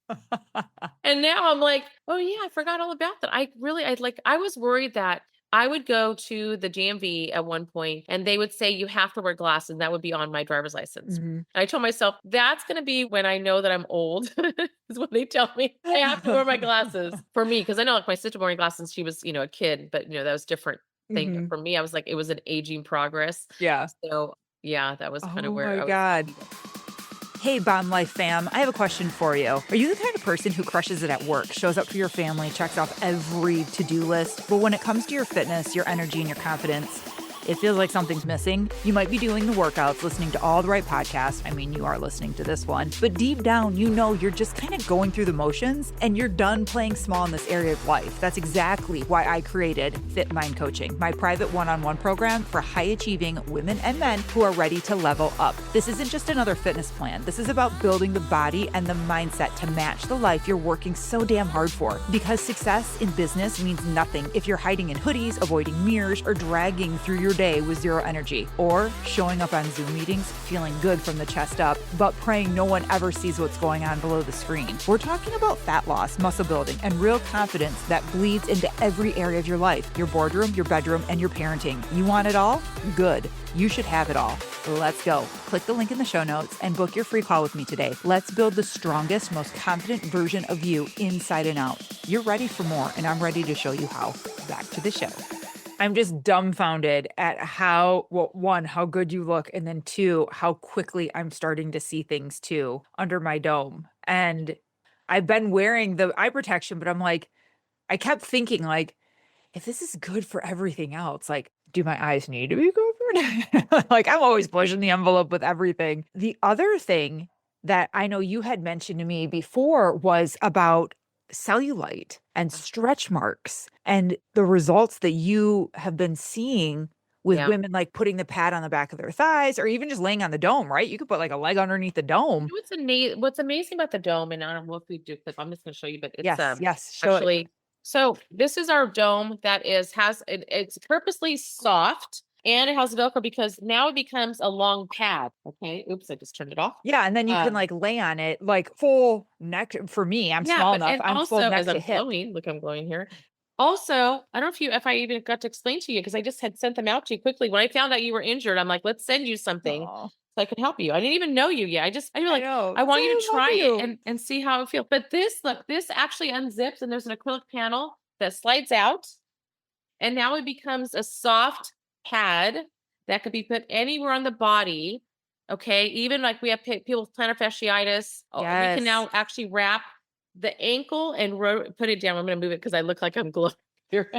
And now I'm like, oh yeah, I forgot all about that. I was worried that I would go to the DMV at one point and they would say, you have to wear glasses. And that would be on my driver's license. And I told myself, that's going to be when I know that I'm old is when they tell me I have to wear my glasses for me. Cause I know, like, my sister wearing glasses, she was, a kid, but that was different thing. For me, I was like, it was an aging progress. Yeah. So yeah, that was kind of where Oh I my was. God. Hey, Bomb Life fam, I have a question for you. Are you the kind of person who crushes it at work, shows up for your family, checks off every to-do list, but when it comes to your fitness, your energy, and your confidence, it feels like something's missing? You might be doing the workouts, listening to all the right podcasts. I mean, you are listening to this one. But deep down, you're just kind of going through the motions and you're done playing small in this area of life. That's exactly why I created Fit Mind Coaching, my private one-on-one program for high-achieving women and men who are ready to level up. This isn't just another fitness plan. This is about building the body and the mindset to match the life you're working so damn hard for. Because success in business means nothing if you're hiding in hoodies, avoiding mirrors, or dragging through your day with zero energy, or showing up on Zoom meetings feeling good from the chest up, but praying no one ever sees what's going on below the screen. We're talking about fat loss, muscle building, and real confidence that bleeds into every area of your life, your boardroom, your bedroom, and your parenting. You want it all? Good. You should have it all. Let's go. Click the link in the show notes and book your free call with me today. Let's build the strongest, most confident version of you inside and out. You're ready for more, and I'm ready to show you how. Back to the show. I'm just dumbfounded at how good you look, and then 2, how quickly I'm starting to see things too under my dome. And I've been wearing the eye protection, but I'm like, I kept thinking, like, if this is good for everything else, like, do my eyes need to be covered? Like, I'm always pushing the envelope with everything. The other thing that I know you had mentioned to me before was about cellulite and stretch marks and the results that you have been seeing with women, like putting the pad on the back of their thighs or even just laying on the dome, right? You could put like a leg underneath the dome. What's amazing about the dome, and I don't know if we do, because I'm just going to show you, but it's show actually it. So this is our dome that it's purposely soft. And it has Velcro because now it becomes a long pad. Okay. Oops, I just turned it off. Yeah. And then you can like lay on it like full neck. For me, I'm small enough. And I'm also, full neck as to I'm hip. glowing, look, I'm glowing here. Also, I don't know if I even got to explain to you, because I just had sent them out to you quickly. When I found out you were injured, I'm like, let's send you something so I could help you. I didn't even know you yet. I want you to try it and see how it feels. But this actually unzips, and there's an acrylic panel that slides out. And now it becomes a soft pad that could be put anywhere on the body. Okay. Even like we have people with plantar fasciitis. We can now actually wrap the ankle and put it down. I'm going to move it because I look like I'm glowing here.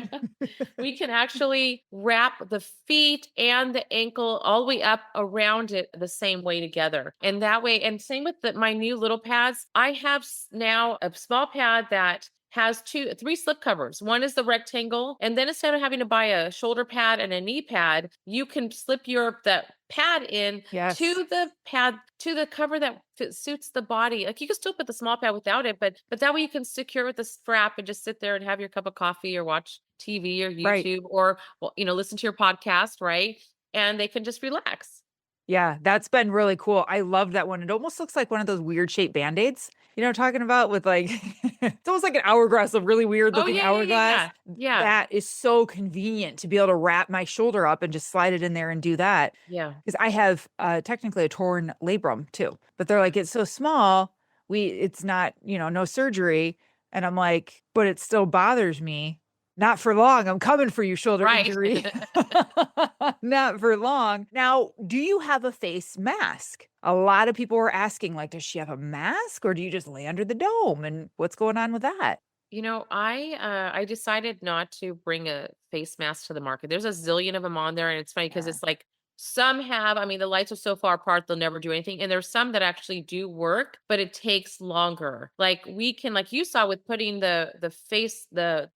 We can actually wrap the feet and the ankle all the way up around it the same way together. And that way, and same with my new little pads. I have now a small pad that has three slip covers. One is the rectangle. And then instead of having to buy a shoulder pad and a knee pad, you can slip that pad in to the cover that suits the body. Like you can still put the small pad without it, but that way you can secure with the strap and just sit there and have your cup of coffee or watch TV or YouTube or, listen to your podcast, right? And they can just relax. Yeah, that's been really cool. I love that one. It almost looks like one of those weird shaped Band-Aids, talking about with like, it's almost like an hourglass, a really weird looking hourglass. Yeah. That is so convenient to be able to wrap my shoulder up and just slide it in there and do that. Yeah. Because I have technically a torn labrum too, but they're like, it's so small. It's not, no surgery. And I'm like, but it still bothers me. Not for long. I'm coming for you, shoulder injury. Not for long. Now, do you have a face mask? A lot of people were asking, like, does she have a mask or do you just lay under the dome? And what's going on with that? I decided not to bring a face mask to the market. There's a zillion of them on there. And it's funny because it's like, some have, the lights are so far apart, they'll never do anything. And there's some that actually do work, but it takes longer. Like we can, like you saw with putting the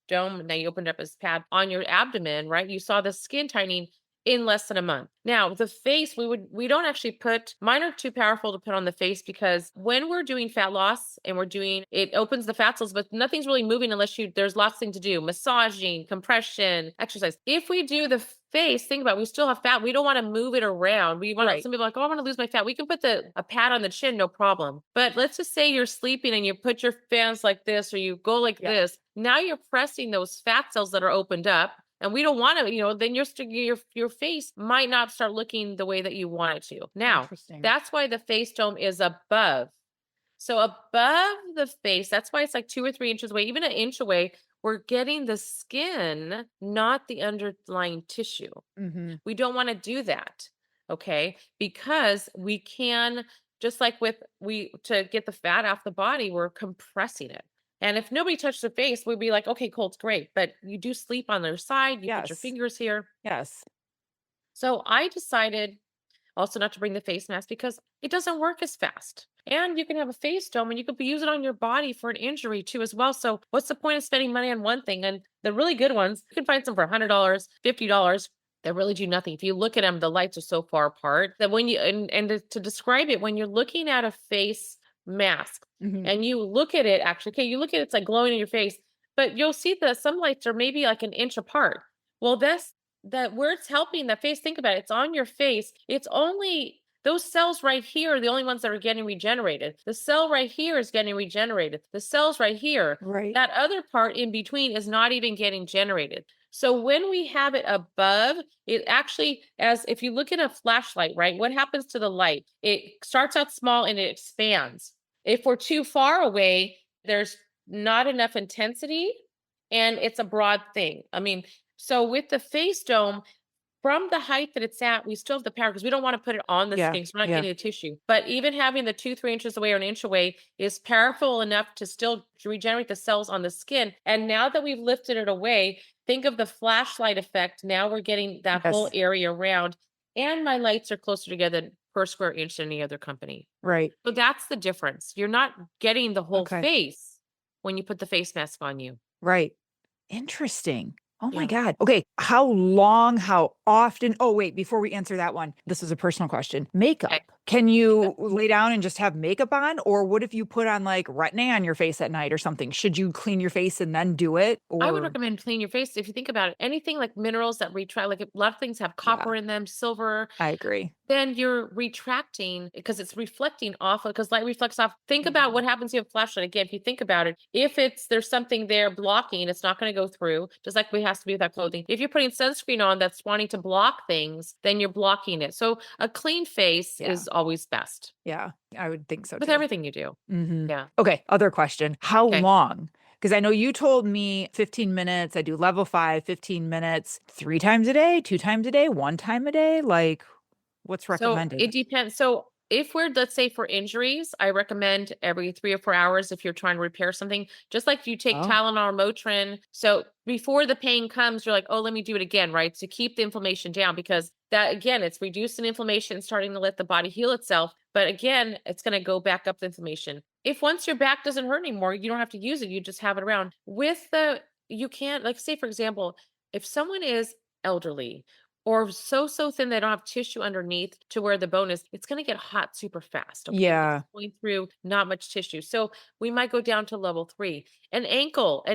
dome, now you opened up as pad on your abdomen, right? You saw the skin tightening in less than a month. Now the face, we don't actually put, mine are too powerful to put on the face because when we're doing fat loss and it opens the fat cells, but nothing's really moving unless there's lots of things to do. Massaging, compression, exercise. If we do the face, think about it, we still have fat. We don't want to move it around. We want some people are like, oh, I want to lose my fat. We can put a pad on the chin, no problem. But let's just say you're sleeping and you put your fans like this, or you go like this. Now you're pressing those fat cells that are opened up. And we don't want to, then your face might not start looking the way that you want it to. Now, that's why the face dome is above. So above the face, that's why it's like 2 or 3 inches away, even an inch away. We're getting the skin, not the underlying tissue. Mm-hmm. We don't want to do that. Okay. Because we can, just like to get the fat off the body, we're compressing it. And if nobody touched the face, we'd be like, okay, cool, it's great. But you do sleep on their side. You put your fingers here. Yes. So I decided also not to bring the face mask because it doesn't work as fast. And you can have a face dome and you could use it on your body for an injury too as well. So what's the point of spending money on one thing? And the really good ones, you can find some for $100, $50. They really do nothing. If you look at them, the lights are so far apart that when you, and to describe it, when you're looking at a face mask and you look at it, you look at it, it's like glowing in your face, but you'll see that some lights are maybe like an inch apart. Well, that where it's helping the face, think about it, it's on your face. It's only those cells right here are the only ones that are getting regenerated. The cell right here is getting regenerated. The cells right here, that other part in between is not even getting generated. So when we have it above, it actually, as if you look at a flashlight, right? What happens to the light? It starts out small and it expands. If we're too far away, there's not enough intensity and it's a broad thing. So with the face dome, from the height that it's at, we still have the power because we don't want to put it on the skin. So we're not getting the tissue. But even having the 2-3 inches away or an inch away is powerful enough to still regenerate the cells on the skin. And now that we've lifted it away, think of the flashlight effect. Now we're getting that whole area around. And my lights are closer together per square inch than any other company. Right. So that's the difference. You're not getting the whole face when you put the face mask on you. Right. Interesting. Oh my God. Okay. How long, how often? Oh, wait, before we answer that one, this is a personal question. Makeup. Okay. Can you lay down and just have makeup on? Or what if you put on like retin-A on your face at night or something? Should you clean your face and then do it? Or... I would recommend clean your face. If you think about it, anything like minerals that retract, like a lot of things have copper in them, silver. I agree. Then you're retracting because it's reflecting off of, because light reflects off. Think about what happens if you have a flashlight. Again, if you think about it, if there's something there blocking, it's not going to go through, just like it has to be with that clothing. If you're putting sunscreen on that's wanting to block things, then you're blocking it. So a clean face is always best. Yeah, I would think so with too. everything you do. Mm-hmm. Yeah. Okay. Other question. How long? Because I know you told me 15 minutes. I do level 5, 15 minutes, 3 times a day, 2 times a day, 1 time a day. Like, What's So recommended? it depends. So if we're, let's say for injuries, I recommend every 3 or 4 hours if you're trying to repair something, just like you take Oh, Tylenol or Motrin. So before the pain comes, you're like, oh, let me do it again, right? To keep the inflammation down, because that, again, it's reducing inflammation, starting to let the body heal itself. But again, it's going to go back up the inflammation. If once your back doesn't hurt anymore, you don't have to use it. You just have it around. You can't, like, say, for example, if someone is elderly or so thin they don't have tissue underneath to where the bone is, it's going to get hot super fast. Okay. Because yeah. it's going through not much tissue. So we might go down to level 3. An ankle,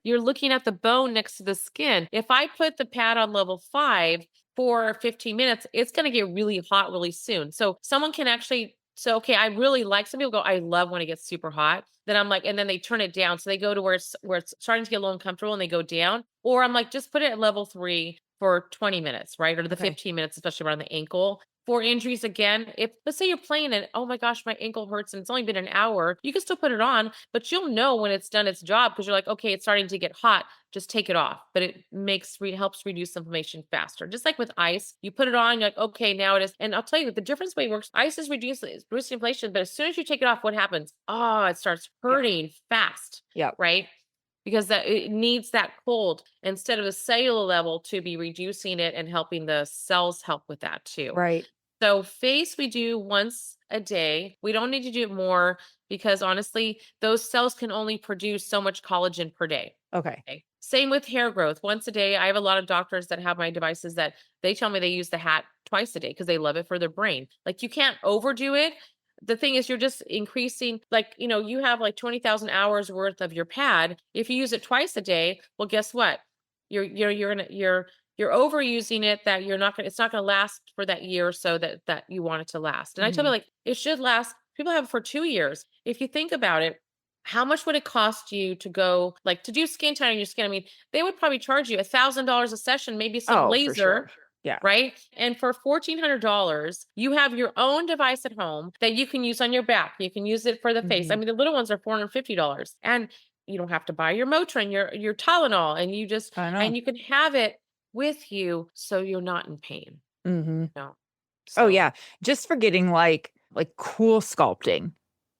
you're looking at the bone next to the skin. If I put the pad on level 5 for 15 minutes, it's going to get really hot really soon. So someone can actually, so, okay, I really like, some people go, I love when it gets super hot. Then I'm like, and then they turn it down. So they go to where it's starting to get a little uncomfortable and they go down. Or I'm like, just put it at level 3 for 20 minutes, right? Or the Okay. 15 minutes, especially around the ankle. For injuries, again, if let's say you're playing and, oh my gosh, my ankle hurts and it's only been an hour, you can still put it on, but you'll know when it's done its job because you're like, okay, it's starting to get hot. Just take it off. But it helps reduce inflammation faster. Just like with ice, you put it on, you're like, okay, now it is. And I'll tell you the difference way it works. Ice is reducing inflation, but as soon as you take it off, what happens? Oh, it starts hurting fast, Yep. right? Because that it needs that cold instead of the cellular level to be reducing it and helping the cells help with that too. Right. So face we do once a day. We don't need to do it more because honestly, those cells can only produce so much collagen per day. Okay. Okay. Same with hair growth. Once a day, I have a lot of doctors that have my devices that they tell me they use the hat twice a day because they love it for their brain. Like you can't overdo it. The thing is you're just increasing, like, you have like 20,000 hours worth of your pad. If you use it twice a day, well, guess what? You're overusing it that it's not gonna last for that year or so that you want it to last. And I tell Mhm. you, like, it should last. People have it for 2 years. If you think about it, how much would it cost you to go, like, to do skin tight on your skin? I mean, they would probably charge you $1,000 a session, maybe some Oh, for sure. laser, Yeah. right? And for $1,400, you have your own device at home that you can use on your back. You can use it for the face. I Mhm. mean, the little ones are $450, and you don't have to buy your Motrin, your Tylenol, and I know. and you can have it with you so you're not in pain. Mhm. No. Oh, So yeah. Just for getting like cool sculpting,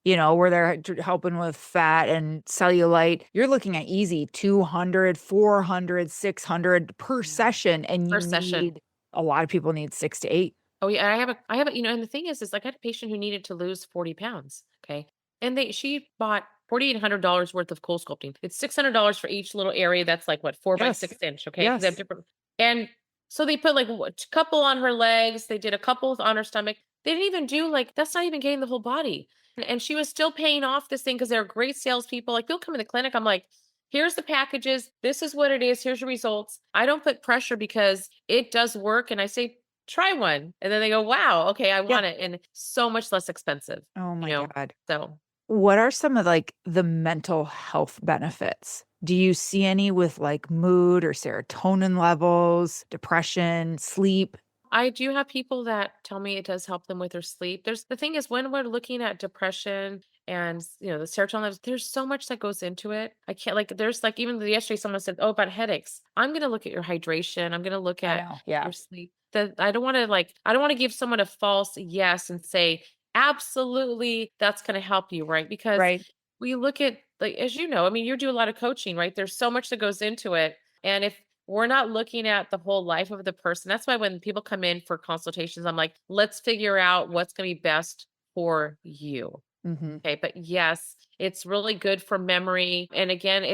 where they're helping with fat and cellulite. You're looking at easy 200, 400, 600 per session, and first session. a lot of people need 6 to 8. Oh yeah, I have a, and the thing is like I had a patient who needed to lose 40 pounds. Okay. And she bought $4,800 worth of cool sculpting. It's $600 for each little area. That's like what, 4 by 6 inch. Okay. Cause they have Yes. different, and so they put like a couple on her legs. They did a couple on her stomach. They didn't even do, like, that's not even getting the whole body. And she was still paying off this thing because they're great salespeople. Like they'll come in the clinic. I'm like, here's the packages. This is what it is. Here's your results. I don't put pressure because it does work. And I say, try one. And then they go, wow, okay, I Yeah. want it. And so much less expensive, Oh you my know? God. So What are some of like the mental health benefits? Do you see any with like mood or serotonin levels, depression, sleep? I do have people that tell me it does help them with their sleep. The thing is, when we're looking at depression and, the serotonin levels, there's so much that goes into it. I can't, like, there's like, even yesterday, someone said, oh, about headaches. I'm going to look at your hydration. I'm going to look I at know. Yeah. your sleep. I don't want to give someone a false yes and say, absolutely, that's going to help you, right? Because Right. we look at, like, as you know, I mean, you do a lot of coaching, right? There's so much that goes into it. And if we're not looking at the whole life of the person, that's why when people come in for consultations, I'm like, let's figure out what's going to be best for you. Hmm. Okay. But yes, it's really good for memory. And again,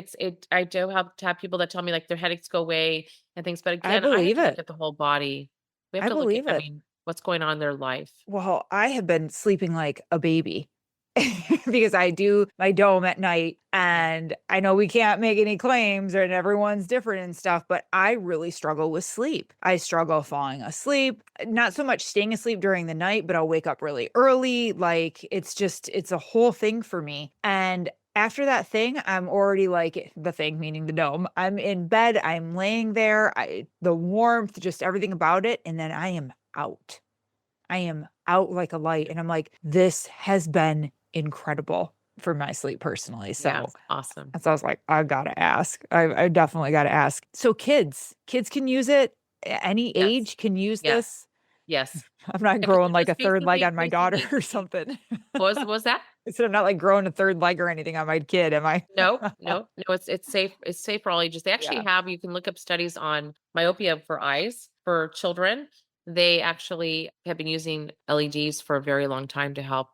I do have to have people that tell me like their headaches go away and things. But I again, I have believe to look it. at the whole body. We have I to look at, believe it. what's going on in their life. Well, I have been sleeping like a baby because I do my dome at night, and I know we can't make any claims and everyone's different and stuff, but I really struggle with sleep. I struggle falling asleep, not so much staying asleep during the night, but I'll wake up really early. Like it's a whole thing for me. And after that thing, I'm already like the thing, meaning the dome. I'm in bed, I'm laying there, the warmth, just everything about it. And then I am out. I am out like a light. And I'm like, this has been incredible for my sleep personally. Yeah. So Awesome. I was like, I gotta ask. I definitely gotta ask. So kids can use it. Any Yes. age can use Yes. this. Yes. I'm not Yeah, 'cause growing they're like a just third leg basically on my daughter or something. what was that? I said I'm not like growing a third leg or anything on my kid, am I? No, no, no, it's safe. It's safe for all ages. They actually Yeah. have, you can look up studies on myopia for eyes for children. They actually have been using LEDs for a very long time to help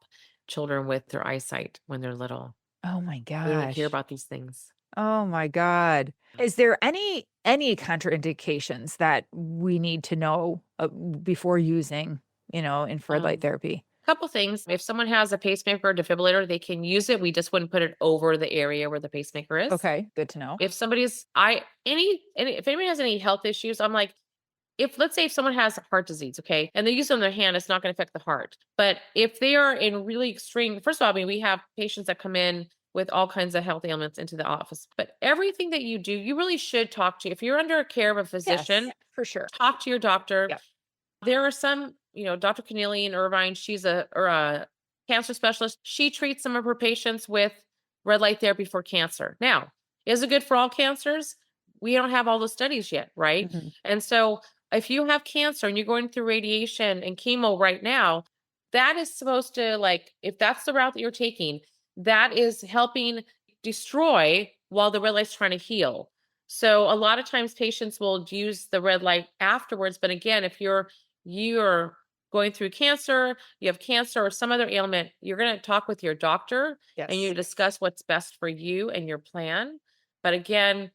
children with their eyesight when they're little. Oh my We don't hear gosh. about these things. Oh my God. Is there any contraindications that we need to know before using, infrared light Um, therapy? Couple things. If someone has a pacemaker or defibrillator, they can use it. We just wouldn't put it over the area where the pacemaker is. Okay, good to know. If somebody's if anybody has any health issues, I'm like, if let's say if someone has heart disease, okay, and they use it on their hand, it's not going to affect the heart. But if they are in really extreme, first of all, I mean, we have patients that come in with all kinds of health ailments into the office. But everything that you do, you really should talk to. If you're under care of a physician, Yes, for sure. talk to your doctor. Yeah. There are some, Dr. Keneally in Irvine, she's a cancer specialist. She treats some of her patients with red light therapy for cancer. Now, is it good for all cancers? We don't have all those studies yet, right? Mhm. And so if you have cancer and you're going through radiation and chemo right now, that is supposed to, like, if that's the route that you're taking, that is helping destroy while the red light's trying to heal. So a lot of times patients will use the red light afterwards. But again, if you're going through cancer, you have cancer or some other ailment, you're going to talk with your doctor and you Yes. discuss what's best for you and your plan. But again,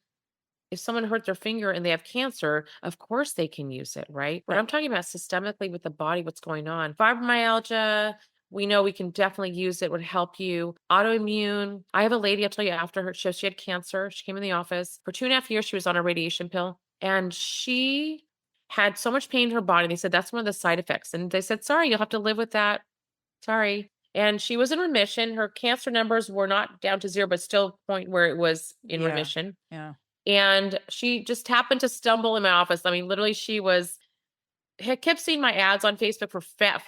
if someone hurt their finger and they have cancer, of course they can use it, right? But Right. I'm talking about systemically with the body, what's going on. Fibromyalgia, we know we can definitely use it, would help you. Autoimmune. I have a lady, I'll tell you, after her shift, she had cancer. She came in the office. For 2.5 years, she was on a radiation pill. And she had so much pain in her body. They said that's one of the side effects. And they said, sorry, you'll have to live with that. Sorry. And she was in remission. Her cancer numbers were not down to zero, but still a point where it was in Yeah. remission. Yeah. And she just happened to stumble in my office. I mean, literally, she had kept seeing my ads on Facebook for fat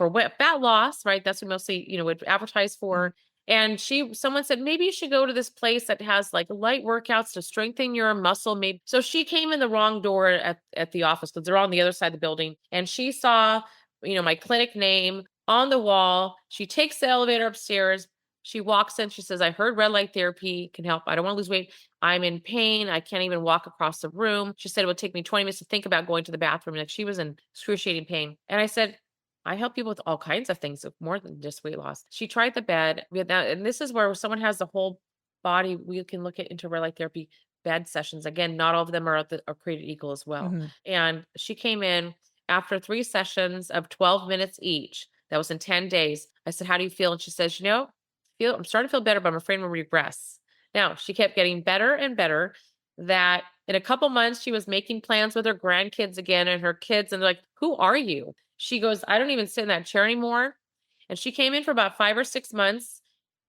loss, right? That's what mostly, would advertise for. And someone said, maybe you should go to this place that has like light workouts to strengthen your muscle. Maybe. So she came in the wrong door at the office because they're on the other side of the building. And she saw, my clinic name on the wall. She takes the elevator upstairs. She walks in. She says, I heard red light therapy can help. I don't want to lose weight. I'm in pain. I can't even walk across the room. She said it would take me 20 minutes to think about going to the bathroom. Like, she was in excruciating pain. And I said, I help people with all kinds of things, more than just weight loss. She tried the bed. And this is where someone has the whole body. We can look into red light therapy bed sessions. Again, not all of them are created equal as well. Mhm. And she came in after 3 sessions of 12 minutes each. That was in 10 days. I said, how do you feel? And she says, I'm starting to feel better, but I'm afraid I'm going to regress. Now, she kept getting better and better, that in a couple months, she was making plans with her grandkids again and her kids. And they're like, who are you? She goes, I don't even sit in that chair anymore. And she came in for about 5 or 6 months.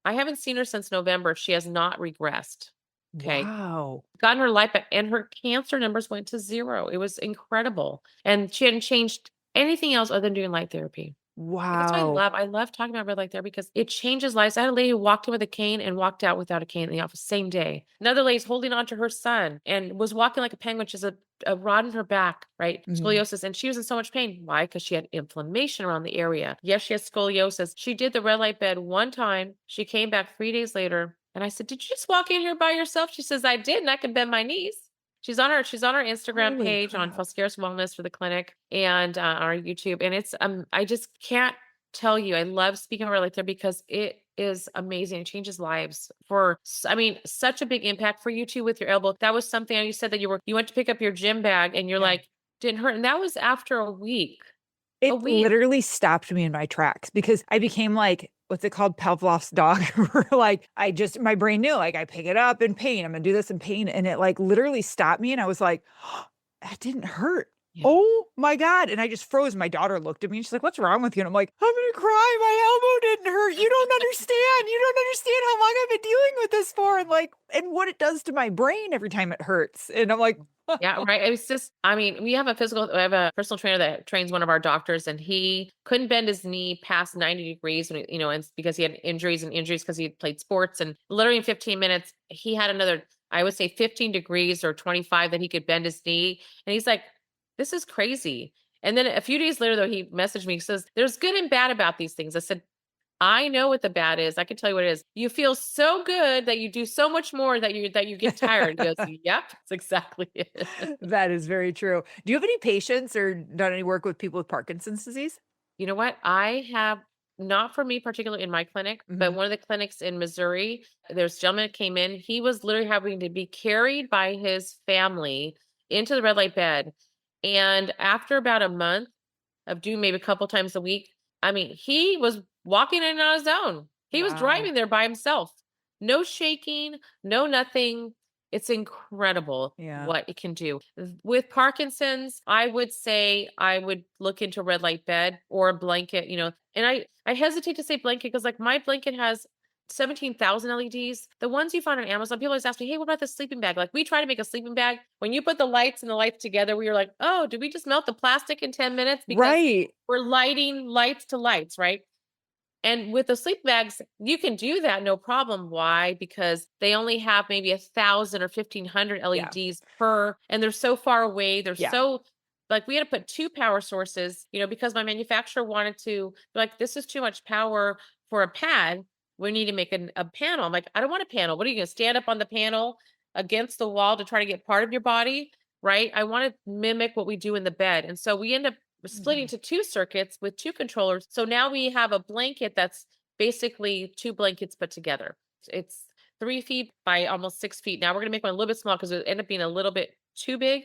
I haven't seen her since November. She has not regressed. Okay. Wow. Gotten her life back, and her cancer numbers went to zero. It was incredible. And she hadn't changed anything else other than doing light therapy. That's what Wow. I love talking about red light therapy because it changes lives. I had a lady who walked in with a cane and walked out without a cane in the office same day. Another lady's holding on to her son and was walking like a penguin. She has a rod in her back, right? Mhm. Scoliosis. And she was in so much pain. Why? Because she had inflammation around the area. Yes, she has scoliosis. She did the red light bed one time. She came back 3 days later. And I said, did you just walk in here by yourself? She says, I did. And I can bend my knees. She's on our Instagram Holy page on crap. Foskaris Wellness for the clinic and our YouTube. And it's I just can't tell you, I love speaking about like there because it is amazing. It changes lives such a big impact for you too with your elbow. That was something you said that you went to pick up your gym bag and you're Yeah. like, didn't hurt. And that was after a week. It A week. literally stopped me in my tracks because I became like, what's it called? Pavlov's dog. Where like, my brain knew, like, I pick it up in pain. I'm going to do this in pain. And it like literally stopped me. And I was like, that didn't hurt. Yeah. Oh my God. And I just froze. My daughter looked at me and she's like, what's wrong with you? And I'm like, I'm going to cry. My elbow didn't hurt. You don't understand. You don't understand how long I've been dealing with this for. And what it does to my brain every time it hurts. And I'm like, Yeah, right. It's just, we have a personal trainer that trains one of our doctors, and he couldn't bend his knee past 90 degrees when, and because he had injuries because he had played sports, and literally in 15 minutes, he had another, I would say 15 degrees or 25 that he could bend his knee. And he's like, this is crazy. And then a few days later, though, he messaged me. He says, there's good and bad about these things. I said, I know what the bad is. I can tell you what it is. You feel so good that you do so much more that you get tired. He goes, yep, that's exactly it. That is very true. Do you have any patients or done any work with people with Parkinson's disease? You know what? I have, not for me particularly in my clinic, but one of the clinics in Missouri, there's a gentleman that came in. He was literally having to be carried by his family into the red light bed. And after about a month of doing maybe a couple times a week, I mean, he was walking in on his own. He was driving there by himself. No shaking, no nothing. It's incredible what it can do. With Parkinson's, I would say I would look into a red light bed or a blanket, and I hesitate to say blanket because like my blanket has 17,000 LEDs. The ones you find on Amazon, people always ask me, hey, what about the sleeping bag? Like we try to make a sleeping bag. When you put the lights and the lights together, we were like, oh, did we just melt the plastic in 10 minutes? Because we're lighting lights to lights, right? And with the sleep bags, you can do that no problem. Why? Because they only have maybe 1,000 or 1,500 LEDs per, and they're so far away. They're so like we had to put 2 power sources, because my manufacturer wanted to like, this is too much power for a pad. We need to make a panel. I'm like, I don't want a panel. What are you going to stand up on the panel against the wall to try to get part of your body? Right. I want to mimic what we do in the bed. And so we end up splitting to 2 circuits with 2 controllers. So now we have a blanket that's basically 2 blankets put together. It's 3 feet by almost 6 feet. Now we're going to make one a little bit small because it ended up being a little bit too big.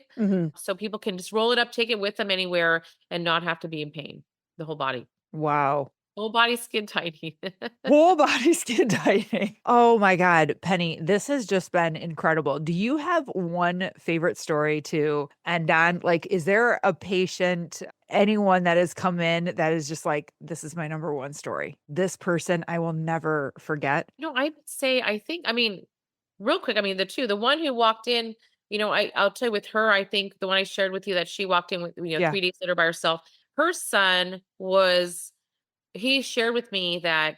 So people can just roll it up, take it with them anywhere and not have to be in pain. The whole body. Wow. Whole body skin tightening. Whole body skin tightening. Oh my God, Penny, this has just been incredible. Do you have one favorite story to end on? Like, is there a patient, anyone that has come in that is just like, this is my number one story? This person I will never forget. I would say, real quick, the one who walked in, I'll tell you with her, I think the one I shared with you that she walked in with, 3 days later by herself, her son he shared with me that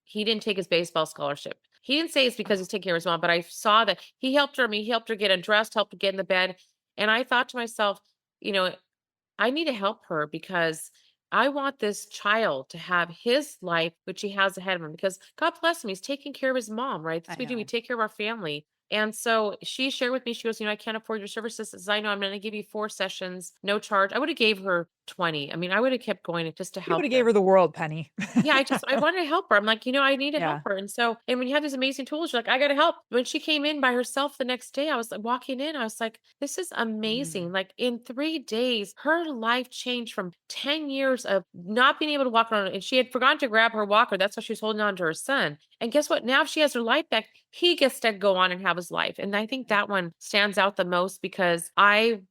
he didn't take his baseball scholarship. He didn't say it's because he's taking care of his mom, but I saw that he helped her. He helped her get undressed, helped her get in the bed. And I thought to myself, I need to help her because I want this child to have his life, which he has ahead of him, because God bless him. He's taking care of his mom, right? That's what we do. We take care of our family. And so she shared with me, she goes, I can't afford your services. As I know, I'm going to give you 4 sessions, no charge. I would have gave her 20. I would have kept going just to help. You would have gave her the world, Penny. Yeah, I wanted to help her. I'm like, I need to help her. And when you have these amazing tools, you're like, I got to help. When she came in by herself the next day, I was like, walking in, I was like, this is amazing. Like in 3 days, her life changed from 10 years of not being able to walk around. And she had forgotten to grab her walker. That's why she was holding on to her son. And guess what? Now she has her life back. He gets to go on and have his life. And I think that one stands out the most because I'm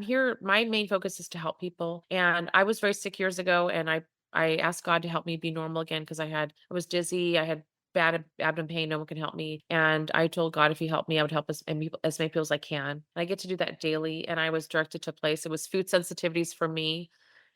here. My main focus is to help people. And I was very sick years ago. And I asked God to help me be normal again because I was dizzy. I had bad abdomen pain. No one can help me. And I told God if he helped me, I would help as many people as I can. And I get to do that daily. And I was directed to a place. It was food sensitivities for me.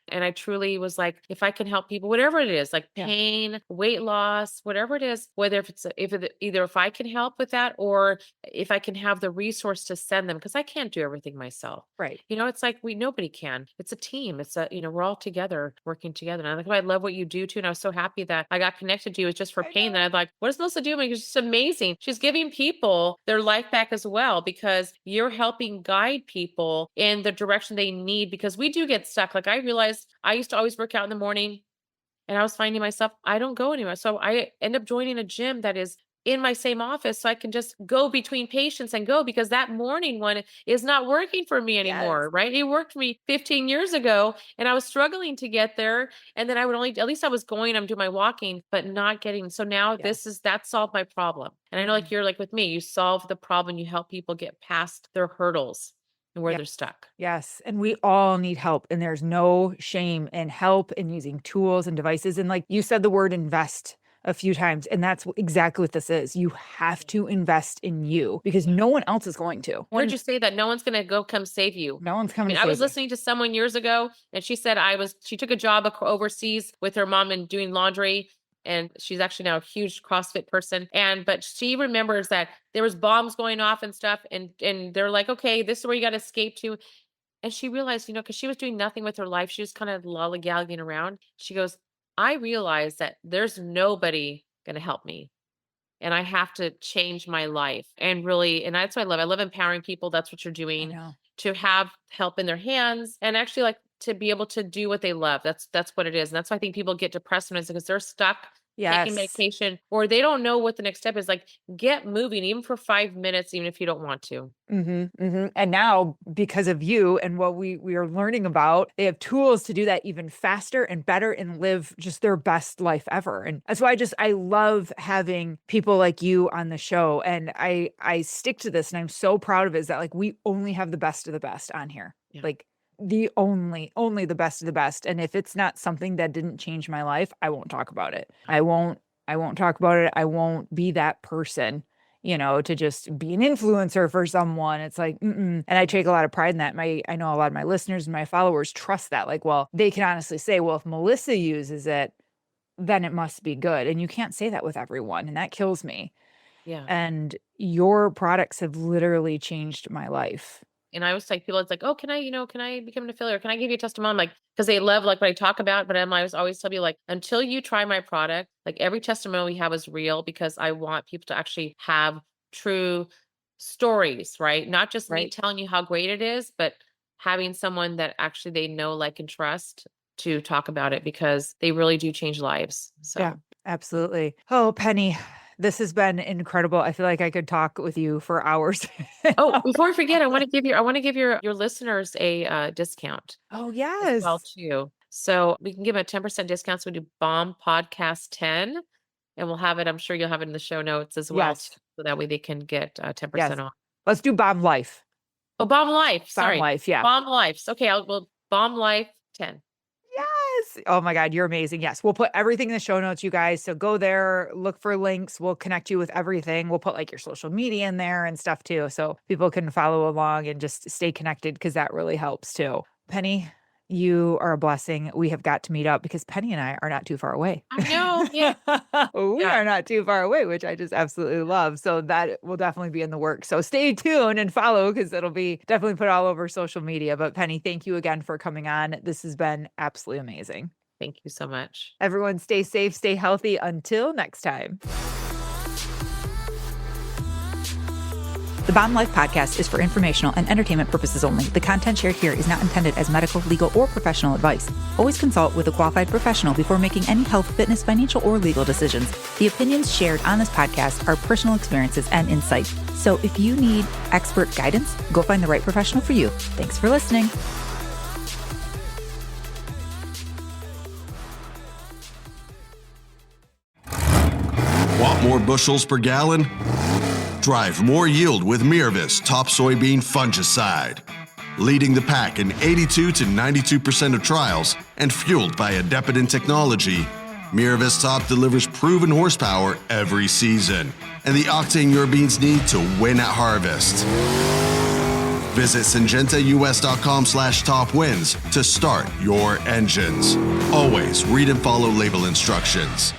And I truly was like, if I can help people, whatever it is, like pain, weight loss, whatever it is, whether if I can help with that or if I can have the resource to send them, because I can't do everything myself. Right. It's like nobody can. It's a team. It's we're all together working together. And I love what you do too. And I was so happy that I got connected to you. It's just for pain. That I'm like, what is Melissa doing? It's just amazing. She's giving people their life back as well because you're helping guide people in the direction they need because we do get stuck. Like I realized I used to always work out in the morning and I was finding myself, I don't go anywhere. So I end up joining a gym that is in my same office so I can just go between patients and go because that morning one is not working for me anymore, right? It worked for me 15 years ago and I was struggling to get there. And then I would at least I was going, I'm doing my walking, but not getting. So now that solved my problem. And I know like you're like with me, you solve the problem, you help people get past their hurdles and where they're stuck. Yes. And we all need help. And there's no shame in help and using tools and devices. And like you said, the word invest a few times. And that's exactly what this is. You have to invest in you because no one else is going to. What did you say that no one's going to come save you? No one's coming to I was save you. listening to someone years ago and she said she took a job overseas with her mom and doing laundry. And she's actually now a huge CrossFit person. But she remembers that there was bombs going off and stuff. And they're like, okay, this is where you got to escape to. And she realized, because she was doing nothing with her life, she was kind of lollygagging around. She goes, I realized that there's nobody going to help me. And I have to change my life. And really, and that's what I love. I love empowering people. That's what you're I doing, know. to have help in their hands and actually like to be able to do what they love. That's what it is. And that's why I think people get depressed sometimes because they're stuck taking Yes. medication or they don't know what the next step is. Like, get moving, even for 5 minutes, even if you don't want to. And now, because of you and what we are learning about, they have tools to do that even faster and better and live just their best life ever. And that's why I love having people like you on the show. And I stick to this, and I'm so proud of it, is that like we only have the best of the best on here. Yeah. Like the only the best of the best. And if it's not something that didn't change my life, I won't talk about it. I won't talk about it. I won't be that person, to just be an influencer for someone. It's like, And I take a lot of pride in that. I know a lot of my listeners and my followers trust that. Like, well, they can honestly say, well, if Melissa uses it, then it must be good. And you can't say that with everyone. And that kills me. Yeah. And your products have literally changed my life. And I always tell people, it's like, oh, can I become an affiliate? Can I give you a testimony? Like, because they love like what I talk about, but I always tell you, like, until you try my product, like every testimonial we have is real, because I want people to actually have true stories, right? Not just me telling you how great it is, but having someone that actually they know, like, and trust to talk about it, because they really do change lives. So yeah, absolutely. Oh, Penny, this has been incredible. I feel like I could talk with you for hours. Oh, before I forget, I want to give your listeners a discount. Oh, As yes. well too. So we can give them a 10% discount. So we do Bomb Podcast 10, and we'll have it. I'm sure you'll have it in the show notes as well. Yes. So that way they can get 10% Yes. off. Let's do Bomb Life. Oh, Bomb Life. Sorry. Bomb Life, yeah. Bomb Life. Okay, we'll Bomb Life 10. Yes. Oh my God, you're amazing. Yes. We'll put everything in the show notes, you guys. So go there, look for links. We'll connect you with everything. We'll put like your social media in there and stuff too, so people can follow along and just stay connected, because that really helps too. Penny, you are a blessing. We have got to meet up because Penny and I are not too far away. I know. Yeah. We are not too far away, which I just absolutely love. So that will definitely be in the works. So stay tuned and follow, because it'll be definitely put all over social media. But Penny, thank you again for coming on. This has been absolutely amazing. Thank you so much. Everyone stay safe, stay healthy. Until next time. The Bomb Life podcast is for informational and entertainment purposes only. The content shared here is not intended as medical, legal, or professional advice. Always consult with a qualified professional before making any health, fitness, financial, or legal decisions. The opinions shared on this podcast are personal experiences and insight. So if you need expert guidance, go find the right professional for you. Thanks for listening. Want more bushels per gallon? Drive more yield with Miravis top soybean fungicide. Leading the pack in 82 to 92% of trials and fueled by Adepidin technology, Miravis Top delivers proven horsepower every season and the octane your beans need to win at harvest. Visit syngentaus.com/topwins to start your engines. Always read and follow label instructions.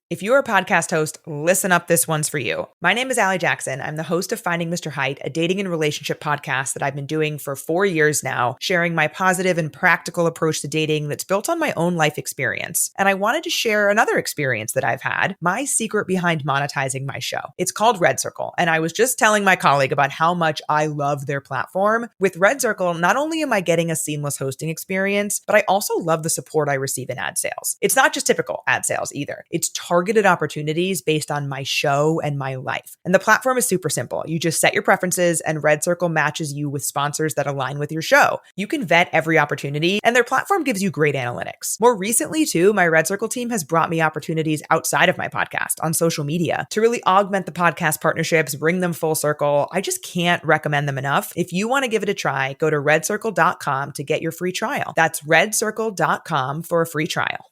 If you're a podcast host, listen up, this one's for you. My name is Allie Jackson. I'm the host of Finding Mr. Height, a dating and relationship podcast that I've been doing for 4 years now, sharing my positive and practical approach to dating that's built on my own life experience. And I wanted to share another experience that I've had, my secret behind monetizing my show. It's called Red Circle, and I was just telling my colleague about how much I love their platform. With Red Circle, not only am I getting a seamless hosting experience, but I also love the support I receive in ad sales. It's not just typical ad sales either. It's targeted opportunities based on my show and my life. And the platform is super simple. You just set your preferences and Red Circle matches you with sponsors that align with your show. You can vet every opportunity and their platform gives you great analytics. More recently too, my Red Circle team has brought me opportunities outside of my podcast on social media to really augment the podcast partnerships, bring them full circle. I just can't recommend them enough. If you want to give it a try, go to redcircle.com to get your free trial. That's redcircle.com for a free trial.